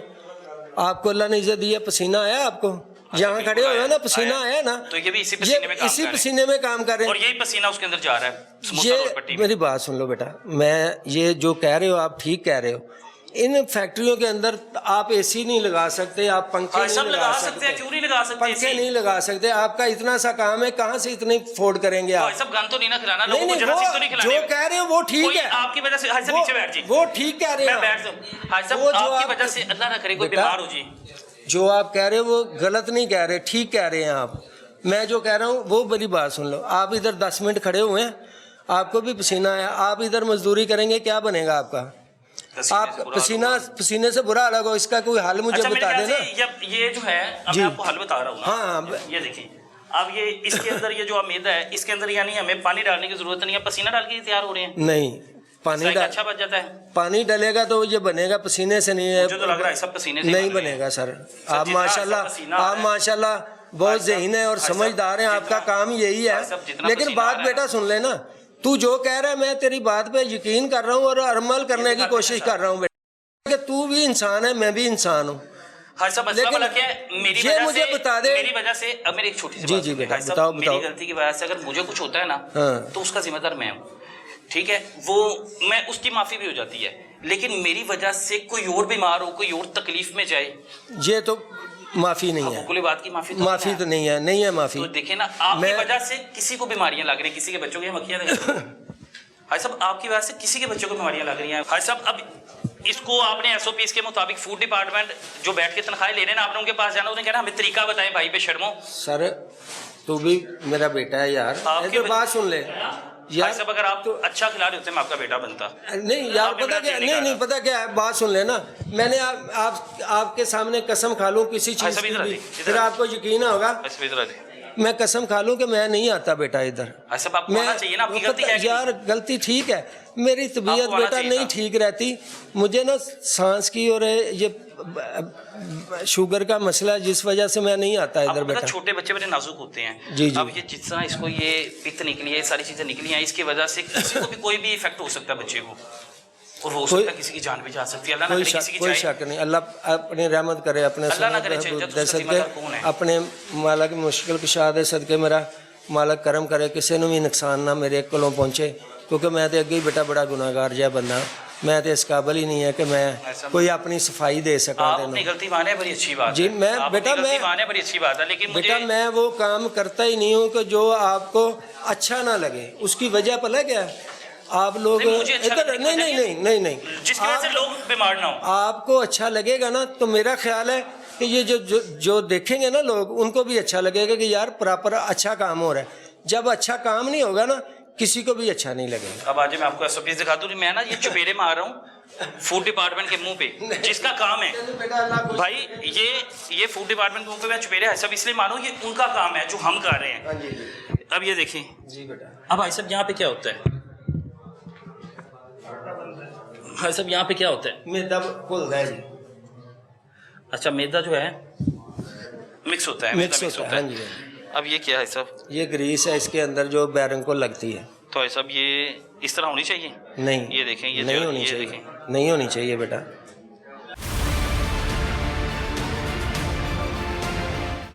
आपको अल्लाह ने इज्जत दी है, पसीना आया आपको, जहाँ खड़े हो ना पसीना आया ना, तो ये भी इसी पसीने में काम इसी कर रहे हैं। पसीने में काम कर रहे हैं और यही पसीना उसके अंदर जा रहा है समोसा रोड पट्टी ये में। मेरी बात सुन लो बेटा, मैं ये जो कह रहे हो आप ठीक कह रहे हो। इन फैक्ट्रियों के अंदर आप एसी नहीं लगा सकते, आप पंखे हाँ, नहीं सब लगा सकते हैं, क्यों नहीं लगा सकते पंखे AC? नहीं लगा सकते, आपका इतना सा काम है, कहाँ से इतने फोर्ड करेंगे भाई आप? साहब गन तो नहीं ना खिलाना, नहीं लोगों को नहीं, जरा तो नहीं वो खिलाने। जो कह रहे हो वो ठीक कोई है, आपकी वजह से, हाय साहब नीचे बैठ जी, वो ठीक कह रहे मैं हैं बैठ जाऊं। हाय साहब वो जो आपकी आप- वजह से अल्लाह ना करे कोई बेटा, बीमार हो जी। जो आप कह रहे हो वो गलत नहीं कह रहे, ठीक कह रहे हैं आप। मैं जो कह रहा हूँ वो बड़ी बात सुन लो। आप इधर 10 मिनट खड़े हुए हैं, आपको भी पसीना आया, आप इधर मजदूरी करेंगे, क्या बनेगा आपका? आप पसीने से बुरा अलग हो, इसका कोई हल मुझे अच्छा, मेरे बता ख्याल देना। से ये जो है, अब जी। मैं आपको हल बता रहा हूँ ना। हाँ, ये देखिए, अब ये इसके अंदर ये जो मैदा है, इसके अंदर यानी हमें पानी डालने की जरूरत नहीं है, पसीना डाल के ही तैयार हो रहे हैं। नहीं, पानी जायका डाल, अच्छा बच जाता है। पानी डालेगा तो ये बनेगा, पसीने से नहीं है, मुझे तो लग रहा है सब पसीने से नहीं बन रहे हैं। बनेगा सर। आप जितना माशाल्लाह, ऐसा पसीना आ आप रहा है। माशाल्लाह बहुत ज़हीन है और भाई साहब, समझदार हैं, आपका जितना- काम यही है। भाई साहब, जितना लेकिन पसीना बात आ रहा है बेटा सुन लेना, तू जो कह रहा है मैं तेरी बात पे यकीन कर रहा हूँ और अमल करने की कोशिश कर रहा हूँ बेटा, कि तू भी इंसान है, मैं भी इंसान हूँ। हाँ सब लेकिन लेकिन क्या है, मेरी ये वजह मुझे से बता दे। मेरी वजह से अब मेरी एक छोटी सी जी, बात जी सुनिए। बेटा, भाई साहब, बताओ, मेरी बताओ। गलती की वजह से अगर मुझे कुछ होता है ना, हाँ। तो उसका जिम्मेदार मैं हूँ, ठीक है, वो मैं उसकी माफी भी हो जाती है, लेकिन मेरी वजह से कोई और बीमार हो, कोई और तकलीफ में जाए, ये तो माफ़ी नहीं है, कुल बात की माफी तो माफ़ी तो नहीं है, नहीं है माफ़ी। तो देखिए ना, आपकी मैं- वजह से किसी को बीमारियां लग रही, किसी के बच्चों की मक्खियां लग रही भाई साहब, आपकी वजह से किसी के बच्चों को बीमारियां लग रही हैं भाई साहब। अब इसको आपने एसओपी के मुताबिक फूड डिपार्टमेंट जो बैठ के तनख्वाहें ले रहे हैं ना, आपने उनके पास जाना, उन्हें कहना हमें तरीका बताएं भाई बेशर्मो। सर तू भी मेरा बेटा है यार, आपके इधर बात सुन ले भाई यार। साहब, अगर आप अच्छा खिला रहे होते मैं आपका बेटा बनता। नहीं यार, आपने पता मेरा क्या, दिल नहीं निकाला। पता क्या है, बात सुन लेना। मैंने आपके सामने कसम खा लूं किसी भाई चीज़ साहब, की इधर आ भी, जाइए, इधर फिर आ आपको यकीन होगा। बस इधर आ जाइए। मैं कसम खा लूं कि मैं नहीं आता बेटा इधर। भाई साहब, आपको आना चाहिए ना, आपकी गलती क्या है? यार गलती ठीक है, मेरी तबीयत आपको आना बेटा चाहिए नहीं था। ठीक रहती, मुझे ना सांस की और ये शुगर का मसला है, जिस वजह से मैं नहीं आता इधर आपको पता बेटा। छोटे बच्चे बड़े नाजुक होते हैं। जी, जी। अब ये जिस तरह इसको ये पित्त निकली है, सारी चीजें निकली हैं, इसकी वजह से किसी को भी कोई भी इफेक्ट हो सकता है बच्चे को, और हो सकता है किसी की जान भी जा सकती है। अल्लाह ना करे किसी की कोई जाए। शक नहीं, अल्लाह अपनी रहमत करे, अपने अल्लाह ना करे, सदके चाहिए तो उसका सदके, जिम्मेदार कौन है? अपने मालक मुश्किल कुशा दे सदके मेरा मालक करम करे, किसी ਨੂੰ भी नुकसान ना मेरे कोलों पहुंचे, क्योंकि मैं तो अगे ही बेटा बड़ा गुनाहगार जिहा बंदा, मैं तो इस काबिल ही नहीं है कि मैं कोई अपनी सफाई दे सका। आप अपनी गलती माने, बड़ी अच्छी बात जी, है। मैं आप बेटा अपनी गलती मैं माने, बड़ी अच्छी बात है, लेकिन बेटा मुझे मैं वो काम करता ही नहीं हूँ कि जो आपको अच्छा ना लगे। उसकी वजह पता क्या है, आप लोग नहीं, मुझे अच्छा इधर लगने की नहीं वजह नहीं नहीं नहीं नहीं नहीं, जिसकी वजह से आप- लोग बीमार ना हो। आपको अच्छा लगेगा ना, तो मेरा ख्याल है कि ये जो देखेंगे ना लोग, उनको भी अच्छा लगेगा कि यार प्रॉपर अच्छा काम हो रहा है। जब अच्छा काम नहीं होगा ना, किसी को भी अच्छा नहीं लगेगा। अब आज मैं आपको एसओपी दिखा दूं, मैं ना ये चुपेरे मार रहा हूँ फूड डिपार्टमेंट के मुंह पे, जिसका काम है भाई, ये फूड डिपार्टमेंट के मुंह पे मैं चुपेरे है सब इसलिए मानो, ये उनका काम है जो हम कर रहे हैं। अब ये देखिए जी बेटा, अब भाई साहब यहाँ पे क्या होता है, भाई साहब यहाँ पे क्या होता है? मैदा घुलदा है जी, अच्छा मैदा जो है मिक्स होता है, मिक्स मैदा होता है। हाँ जी, हाँ जी। अब ये क्या है साहब? ये ग्रीस है, इसके अंदर जो बैरंग को लगती है। तो भाई साहब ये इस तरह होनी चाहिए? नहीं, ये देखें, ये नहीं जो- होनी ये चाहिए, देखें। नहीं होनी चाहिए बेटा।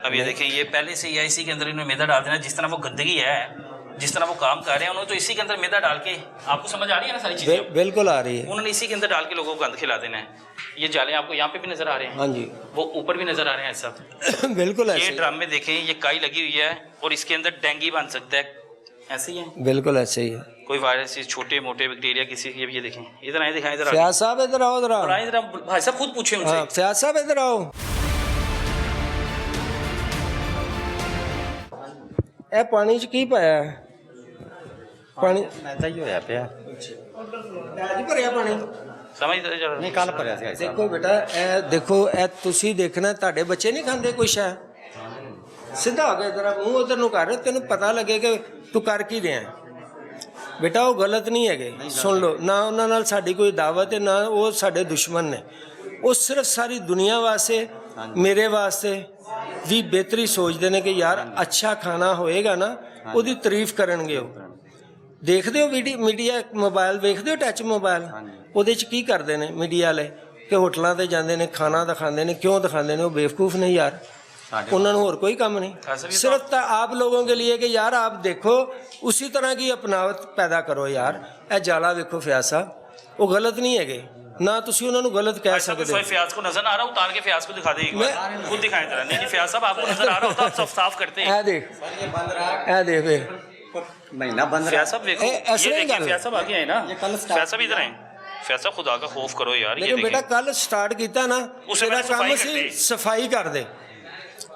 अब ये देखें, ये पहले से ही है, इसी के अंदर इन्होंने मैदा डाल देना। जिस तरह वो गंदगी है, जिस तरह वो काम कर रहे हैं, उन्होंने तो इसी के अंदर मैदा डाल के, आपको समझ आ रही है ना सारी चीजें? बिल्कुल आ रही है। उन्होंने इसी के अंदर डाल के लोगों को गंद खिला देना है। ये जाले आपको यहाँ पे भी नजर आ रहे हैं, हाँ जी, वो ऊपर भी नजर आ रहे हैं सब। बिल्कुल ये ऐसे ही। ड्रम में देखें, ये काई लगी हुई है और इसके अंदर डेंगू बन सकता है, ऐसे ही है। बिल्कुल ऐसे ही है। कोई वायरस, छोटे मोटे बैक्टीरिया किसी, ये देखें, इधर आए, दिखाएं, इधर फयाज साहब इधर आओ जरा। आए, इधर भाई साहब खुद पूछे उनसे। हाँ, फयाज साहब इधर आओ। ਇਹ ਪਾਣੀ ਚ ਕੀ ਪਾਇਆ ਹੈ? ਪਾਣੀ ਮੈਦਾ ਹੀ ਹੋਇਆ ਪਿਆ ਅੱਜ ਭਰਿਆ ਪਾਣੀ। समझ जरा ਨਹੀਂ ਕੱਲ ਭਰਿਆ ਸੀ ਦੇਖੋ ਬੇਟਾ, ਇਹ ਦੇਖੋ, ਇਹ ਤੁਸੀਂ ਦੇਖਣਾ, ਤੁਹਾਡੇ ਬੱਚੇ ਨਹੀਂ ਖਾਂਦੇ ਕੁਛ ਹੈ। ਸਿੱਧਾ ਹੋ ਕੇ ਤੇਰਾ ਮੂੰਹ ਉਧਰ ਨੂੰ ਕਰ, ਤੈਨੂੰ ਪਤਾ ਲੱਗੇ ਕਿ ਤੂੰ ਕਰ ਕੀ ਰਿਹਾ ਹੈ। ਬੇਟਾ ਉਹ ਗਲਤ ਨਹੀਂ ਹੈਗੇ, ਸੁਣ ਲਓ ਨਾ, ਉਹਨਾਂ ਨਾਲ ਸਾਡੀ ਕੋਈ ਦਾਵਤ ਹੈ ਨਾ, ਉਹ ਸਾਡੇ ਦੁਸ਼ਮਣ ਨੇ। ਉਹ ਸਿਰਫ ਸਾਰੀ ਦੁਨੀਆ ਵਾਸਤੇ ਮੇਰੇ ਵਾਸਤੇ ਵੀ ਬਿਹਤਰੀ ਸੋਚਦੇ ਨੇ ਕਿ ਯਾਰ ਅੱਛਾ ਖਾਣਾ ਹੋਏਗਾ ਨਾ ਉਹਦੀ ਤਾਰੀਫ ਕਰਨਗੇ। ਉਹ ਦੇਖਦੇ ਹੋ ਮੀਡੀਆ ਮੋਬਾਈਲ ਵੇਖਦੇ ਹੋ ਟੱਚ ਮੋਬਾਈਲ, ਉਹਦੇ 'ਚ ਕੀ ਕਰਦੇ ਨੇ ਮੀਡੀਆ ਵਾਲੇ ਕਿ ਹੋਟਲਾਂ ਤੇ ਜਾਂਦੇ ਨੇ ਖਾਣਾ ਦਿਖਾਉਂਦੇ ਨੇ। ਕਿਉਂ ਦਿਖਾਉਂਦੇ ਨੇ? ਉਹ बेवकूफ़ नहीं यार, उन्होंने और कोई काम नहीं, सिर्फ तो आप लोगों के लिए कि यार आप देखो उसी तरह की अपनावत पैदा करो यार। ए जाला देखो फयाज साहब, वो गलत नहीं है ना, तुसी उन्होंने गलत कह सकते हो। फयाज को नजर आ रहा, उतार के फयाज को दिखा दे एक बार, खुद दिखाएं जरा। नहीं जी फयाज साहब आपको नजर आ रहा होता आप सब साफ करते हैं। ए देख वे महीना बंद फयाज साहब देखो, ऐसे ये नहीं देखिए कर फयाज साहब आगे आए ना, फयाज साहब इधर आए। फयाज साहब खुदा का खौफ करो यार। ये लेकिन बेटा देखिए कल स्टार्ट किया ना, उससे तेरा पहले काम सफाई सी करते। सफाई कर दे,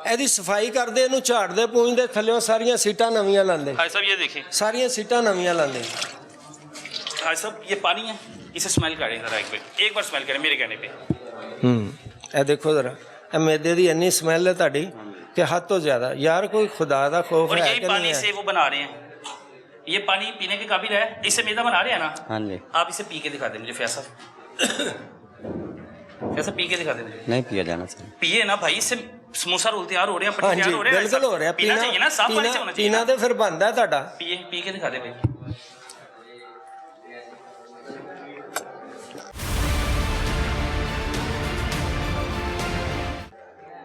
ਇਹਦੀ ਸਫਾਈ ਕਰਦੇ, ਇਹਨੂੰ ਝਾੜਦੇ ਪੂੰਝਦੇ, ਥੱਲਿਓਂ ਸਾਰੀਆਂ ਸੀਟਾਂ ਨਵੀਆਂ ਲਾਉਂਦੇ, भाई साहब ये देखिए, ਸਾਰੀਆਂ ਸੀਟਾਂ ਨਵੀਆਂ ਲਾਉਂਦੇ। भाई साहब ये पानी है, इसे स्मेल करें जरा एक बार स्मेल करें मेरे कहने पे। ਇਹ ਦੇਖੋ ਜ਼ਰਾ, ਇਹ ਮੈਦੇ ਦੀ ਇੰਨੀ ਸਮੈਲ ਹੈ ਤੁਹਾਡੀ ਕਿ ਹੱਦ ਤੋਂ ਜ਼ਿਆਦਾ। ਯਾਰ ਕੋਈ ਖੁਦਾ ਦਾ ਖੌਫ और ਹੈ यही कि पानी नहीं से है? वो बना रहे हैं, ये पानी पीने के काबिल है, इससे मैदा बना रहे हैं ना। हाँ जी। आप इसे पी के दिखा दें मुझे फयाज साहब, फयाज साहब पी के दिखा दें मुझे। नहीं पिया जाना चाहिए। पिए ना भाई, इससे समोसा रोल तैयार हो रहे हैं, पट्टी हाँ तैयार जी हो रहे हैं। बिल्कुल हो ਰਿਹਾ। पीना चाहिए ना, साफ पानी से होना चाहिए ਪੀਣਾ ना। ਤੇ ਫਿਰ ਬਣਦਾ ਹੈ ਤੁਹਾਡਾ। पिए पी के दिखा दे भाई।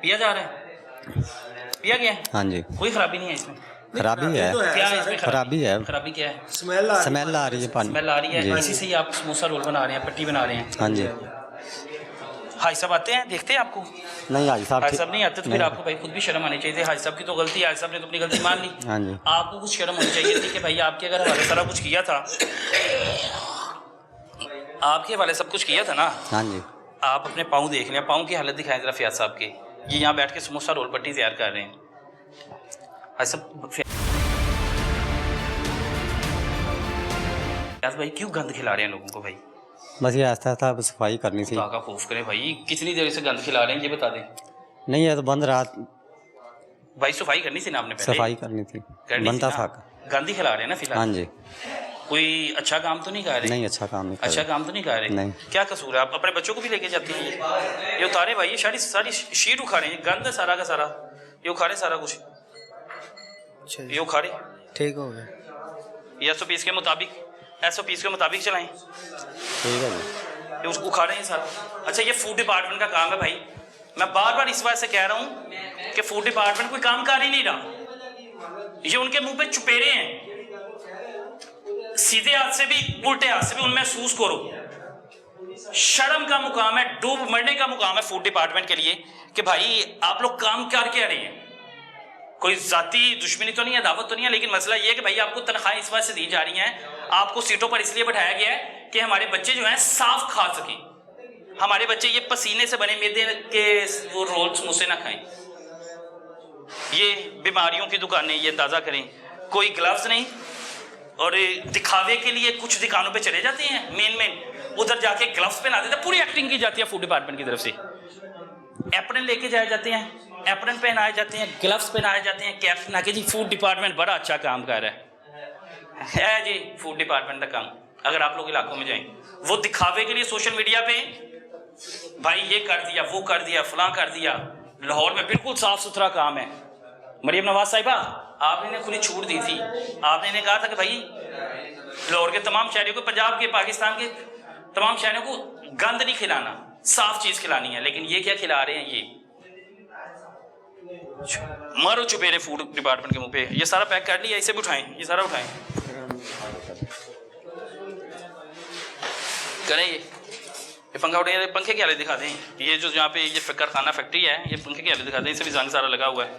पिया जा रहा है, पिया गया है, हाँ जी। कोई खराबी नहीं है इसमें। खराबी है, क्या है इसमें खराबी है, खराबी क्या है? ਸਮੈਲ ਆ ਰਹੀ स्मेल आ रही है पानी। स्मेल आ रही है, जी। इसी से ही आप समोसा रोल बना रहे हैं, पट्टी बना रहे हैं। हाँ जी। हाजी साहब आते हैं, देखते हैं आपको? नहीं हाजी साहब हाजी साहब नहीं आते तो फिर आपको भाई खुद भी शर्म आनी चाहिए थी। हाजी साहब की तो गलती है, हाजी साहब ने तो अपनी गलती मान ली। हाँ जी। आपको कुछ शर्म होनी चाहिए थी कि भाई आपके अगर हवाले सारा कुछ किया था, आपके हवाले सब कुछ किया था ना। हाँ जी। आप अपने पाँव देख लें, पाँव की हालत दिखाएं जरा फयाज साहब के। ये यहाँ बैठ के समोसा रोल पट्टी तैयार कर रहे हैं। हाजी साहब, फयाज भाई क्यों गंद खिला रहे हैं लोगों को भाई? बस ये आस्ता आस्ता अब सफाई करनी थी। खुदा का खौफ करें भाई, कितनी देर से गंद खिला रहे हैं ये बता दें नहीं है तो बंद रात भाई। सफाई करनी थी ना आपने पहले, सफाई करनी थी, करनी बनता थी था। ना। गंद ही खिला रहे हैं ना फिलहाल। हाँ जी। कोई अच्छा काम तो नहीं कर रहे? नहीं अच्छा काम नहीं कर अच्छा रहे। काम तो नहीं कर रहे? नहीं। क्या कसूर है? आप अपने बच्चों को भी लेके जाती हैं? ये उतारे भाई, ये सारी शीट उखाड़े, ये गंद है सारा का सारा, ये उखाड़े सारा कुछ, ये उखाड़े। ठीक हो गया। ये SOPs के मुताबिक, SOPs के मुताबिक चलाएं, ठीक है जी। ये उसको उखाड़े हैं सारा। अच्छा ये फूड डिपार्टमेंट का काम है भाई, मैं बार बार इस बात से कह रहा हूँ कि फूड डिपार्टमेंट कोई काम कर ही नहीं रहा। ये उनके मुंह पे चुपेरे हैं, सीधे हाथ से भी उल्टे हाथ से भी उनमें महसूस करो। शर्म का मुकाम है, डूब मरने का मुकाम है फूड डिपार्टमेंट के लिए कि भाई आप लोग काम कर क्या रहे हैं। कोई जाती दुश्मनी तो नहीं है, दावत तो नहीं है, लेकिन मसला ये है कि भाई आपको तनख्वाहें इस वजह से दी जा रही हैं, आपको सीटों पर इसलिए बैठाया गया है कि हमारे बच्चे जो हैं साफ खा सकें, हमारे बच्चे ये पसीने से बने मैदे के वो रोल समोसे ना खाएं। ये बीमारियों की दुकानें, ये अंदाज़ा करें, कोई ग्लव्स नहीं, और दिखावे के लिए कुछ दुकानों पे चले जाते हैं मेन उधर जाके ग्लव्स पहना देते हैं, पूरी एक्टिंग की जाती है फूड डिपार्टमेंट की तरफ से। एप्रन लेके जाए जाते हैं, एप्रन पहनाए जाते हैं, ग्लव्स पहनाए जाते हैं, कैप पहना के जी फूड डिपार्टमेंट बड़ा अच्छा काम कर रहा है जी फूड डिपार्टमेंट का काम। अगर आप लोग इलाकों में जाएं, वो दिखावे के लिए सोशल मीडिया पे भाई ये कर दिया, वो कर दिया, फलां कर दिया। लाहौर में बिल्कुल साफ सुथरा काम है। मरियम नवाज साहिबा, आपने इन्हें खुली छूट दी थी, आपने इन्हें कहा था कि भाई लाहौर के तमाम शहरियों को, पंजाब के, पाकिस्तान के तमाम शहरों को गंद नहीं खिलाना, साफ चीज खिलानी है। लेकिन ये क्या खिला रहे हैं? ये मारो चुपेरे फूड डिपार्टमेंट के मुंह पे। ये सारा पैक कर लिया, इसे भी उठाएं, ये सारा उठाएं, करें ये पंखा उठाएं। पंखे के आले दिखा दें, ये जो यहाँ पे ये कारखाना फैक्ट्री है, ये पंखे के आले दिखा दें, इसे भी जंग सारा लगा हुआ है।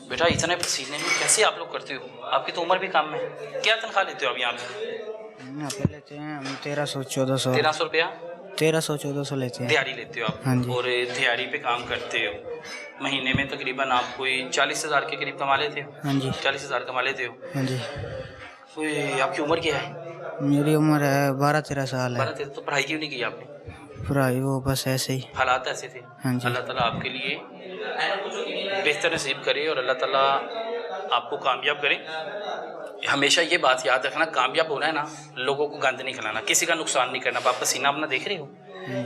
बेटा इतने पसीने में कैसे आप लोग करते हो? आपकी तो उम्र भी कम है। क्या तनख्वाह लेते हो आप यहाँ पे? लेते हैं हम 1300-1400। 1300 रुपया 1300-1400 लेते हैं। दिहाड़ी लेते हो आप? हाँ जी। और दिहाड़ी पे काम करते हो, महीने में तकरीबन आप कोई 40,000 के करीब कमा लेते हो? हाँ जी। 40,000 कमा लेते हो? हाँ जी। कोई आपकी उम्र क्या है? मेरी उम्र है 12-13 साल है। 12-13। तो पढ़ाई क्यों नहीं की आपने? पढ़ाई वो बस ऐसे ही। हालात ऐसे थे। हाँ जी। अल्लाह ताला आपके लिए बेहतर नसीब करे और अल्लाह ताला आपको कामयाब करे। हमेशा ये बात याद रखना, कामयाब होना है ना, लोगों को गंद नहीं खिलाना, किसी का नुकसान नहीं करना। आप पसीना अपना देख रहे हो,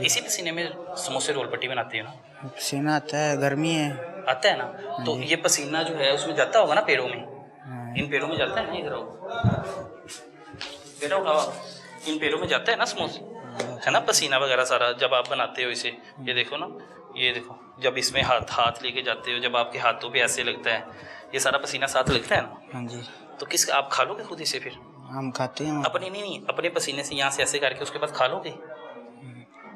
इसी पसीने में समोसे रोल पट्टी बनाते हो ना। पसीना आता है, गर्मी है। आता है ना, तो ये पसीना जो है उसमें जाता होगा ना पैरों में, इन पैरों में जाता है ना, इधर आओ बेटा, उठाओ, इन पैरों में जाता है ना समोसे, है ना, पसीना वगैरह सारा जब आप बनाते हो इसे। ये देखो ना, ये देखो, जब इसमें हाथ लेके जाते हो, जब आपके हाथों पे ऐसे लगता है, ये सारा पसीना साथ लगता है ना। हाँ जी। तो किस आप खा लोगे खुद इसे फिर? हम खाते हैं। अपने नहीं, अपने पसीने से यहाँ से ऐसे करके उसके बाद खा लोगे।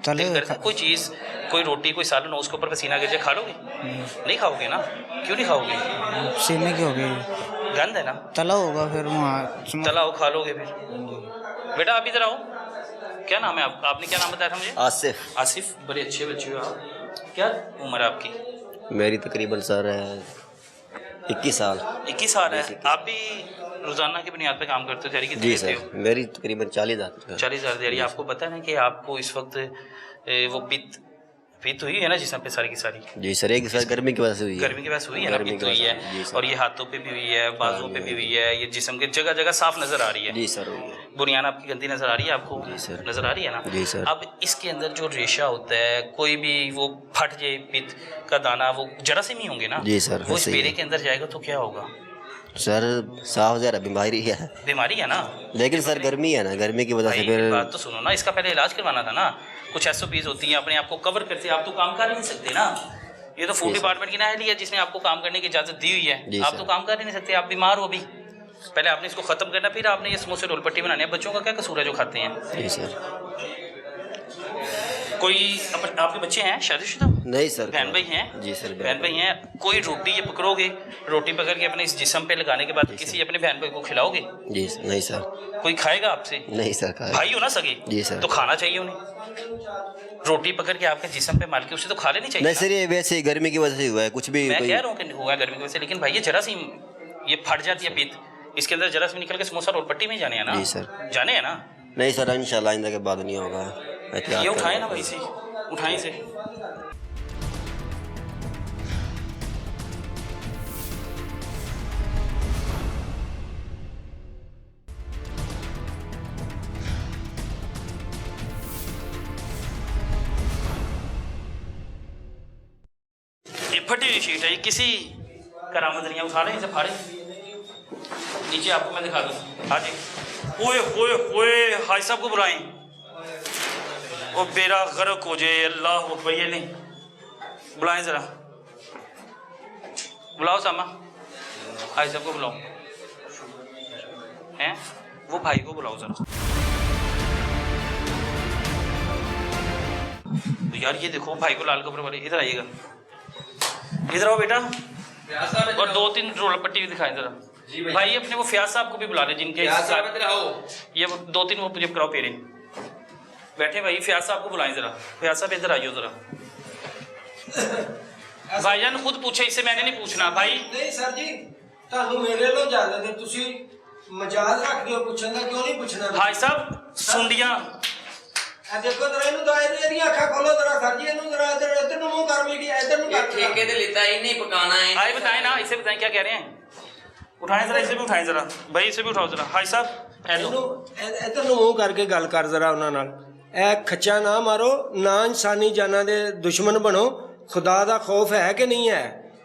तले दिल करता है कोई चीज़, कोई रोटी, कोई सालन हो, उसके ऊपर पसीना गिर जाए, खा लोगे? नहीं खाओगे ना। क्यों नहीं खाओगे? पसीने की हो गई, गंद है ना। तला होगा फिर वहाँ। तला हो, खा लोगे फिर। बेटा आप इधर आओ, क्या नाम है आपने क्या नाम बताया था मुझे? आसिफ। आसिफ, बड़े अच्छे बच्चे हो आप। क्या उम्र है आपकी? मेरी तकरीबन सर 21 साल। 21 साल है। आप भी रोजाना की बुनियाद पे काम करते हो? दिहाड़ी कितनी जी देते सर, हो? मेरी तकरीबन 40,000। 40,000 दिहाड़ी। आपको पता है ना कि आपको इस वक्त वो पित हुई है ना जिसम पे सारी की सारी? जी सर, एक सर गर्मी की वजह से हुई है। गर्मी की वजह से हुई है ना, गर्मी पित की हुई वजह है, से, जी सर। और ये हाथों पे भी हुई है, बाजुओं पे भी हुई है, ये जिस्म के जगह जगह साफ नजर आ रही है। जी सर, हुई है। बुनियाद आपकी गंदी नजर आ रही है आपको? जी सर। नजर आ रही है ना? जी सर। अब इसके अंदर जो रेशा होता है, कोई भी वो फट जाए, पित का दाना, वो जरासीम ही होंगे ना। जी सर, वो इस ऐसे ही पेरे है। के अंदर जाएगा तो क्या होगा? सर साफ ज़रा बीमारी है, बीमारी है ना। लेकिन सर गर्मी है ना, गर्मी की वजह से भाई फिर बात तो सुनो ना, इसका पहले इलाज करवाना था ना। कुछ SOPs होती हैं, अपने आप को कवर करते हैं। आप तो काम कर ही नहीं सकते ना, ये तो फूड डिपार्टमेंट की नाहली है जिसने आपको काम करने की इजाज़त दी हुई है। आप तो काम कर ही नहीं सकते, आप बीमार हो अभी। पहले आपने इसको ख़त्म करना, फिर आपने ये समोसे रोल पट्टी बनाने हैं। बच्चों का क्या कसूर है जो खाते हैं? जी सर। कोई आपके बच्चे हैं शादीशुदा? नहीं सर। बहन भाई हैं? जी सर, बहन भाई हैं। कोई रोटी ये पकड़ोगे, रोटी पकड़ के अपने इस जिस्म पे लगाने के बाद किसी अपने बहन भाई को खिलाओगे? जी नहीं सर। कोई खाएगा आपसे? नहीं सर, भाई हो ना सगे? जी सर। तो खाना चाहिए उन्हें। रोटी पकड़ के आपके जिस्म पे मार के उसे तो खा लेनी चाहिए। नहीं सर, ये वैसे ही गर्मी की वजह से हुआ है, कुछ भी। मैं कह रहा हूँ कि हुआ है गर्मी की वजह से, लेकिन भाई ये जरासीम, ये फट जाती है पित, इसके अंदर जरासीम निकल के समोसा रोल पट्टी में जाने हैं ना। जी सर। जाने हैं ना। नहीं सर, इंशाल्लाह आइंदा के बाद नहीं होगा। ये उठाए ना भाई से, उठाए से। ये फटी हुई शीट है, ये किसी करामत नहीं है। उठा रहे इसे, फाड़े नीचे, आपको मैं दिखा दूँ। हाँ जी। ओए ओए ओए, हाई साहब को बुलाएं, वो बेरा गर्क हो जाए। अल्लाह अकबर। ये नहीं, बुलाएं ज़रा, बुलाओ सामा, हाई साहब को बुलाओ। हैं वो भाई को बुलाओ ज़रा। तो यार ये देखो, भाई को लाल कपड़े वाले, इधर आइएगा, इधर आओ बेटा। और 2-3 रोल पट्टी भी दिखाएं जरा। भाई अपने वो फयाज साहब को भी बुला रहे, जिनके ये 2-3 वो मुझे कराओ पेरे बैठे। भाई फयाज साहब को बुलाएं जरा। फयाज साहब इधर आइयो जरा। भाईजान खुद पूछे, इससे मैंने नहीं पूछना भाई। नहीं सर जी, ਤੁਹਾਨੂੰ ਮੇਰੇ ਨਾਲ ਜ਼ਿਆਦਾ ਤੇ ਤੁਸੀਂ ਮਜਾਜ਼ ਰੱਖਦੇ ਹੋ ਪੁੱਛਣ ਦਾ, ਕਿਉਂ ਨਹੀਂ ਪੁੱਛਣਾ? भाई साहब सुंडियां, ਆ ਦੇਖੋ ਜਰਾ ਇਹਨੂੰ ਤਾਂ ਇਹਦੀਆਂ ਅੱਖਾਂ ਖੋਲੋ ਜਰਾ ਸਰ ਜੀ, ਇਹਨੂੰ ਜਰਾ ਇੱਧਰ ਨੂੰ ਮੂੰਹ ਕਰ ਮੇਰੀ, ਇੱਧਰ ਨੂੰ ਕਰ। ठेके से लेता ही नहीं, पकाना है। आए बताएं ना, इसे बताएं क्या कह रहे हैं। उठाएं जरा, इसे भी उठाएं जरा भाई, इसे भी उठाओ जरा। भाई साहब हेलो, ਇਹਨੂੰ ਇੱਧਰ ਨੂੰ ਮੂੰਹ ਕਰਕੇ ਗੱਲ ਕਰ ਜਰਾ ਉਹਨਾਂ ਨਾਲ। ਇਹ ਖੱਚਾ ਨਾ ਮਾਰੋ, ਨਾ ਇਨਸਾਨੀ ਜਾਨਾਂ ਦੇ ਦੁਸ਼ਮਣ ਬਣੋ। ਖੁਦਾ ਦਾ ਖੌਫ ਹੈ ਕਿ ਨਹੀਂ ਹੈ?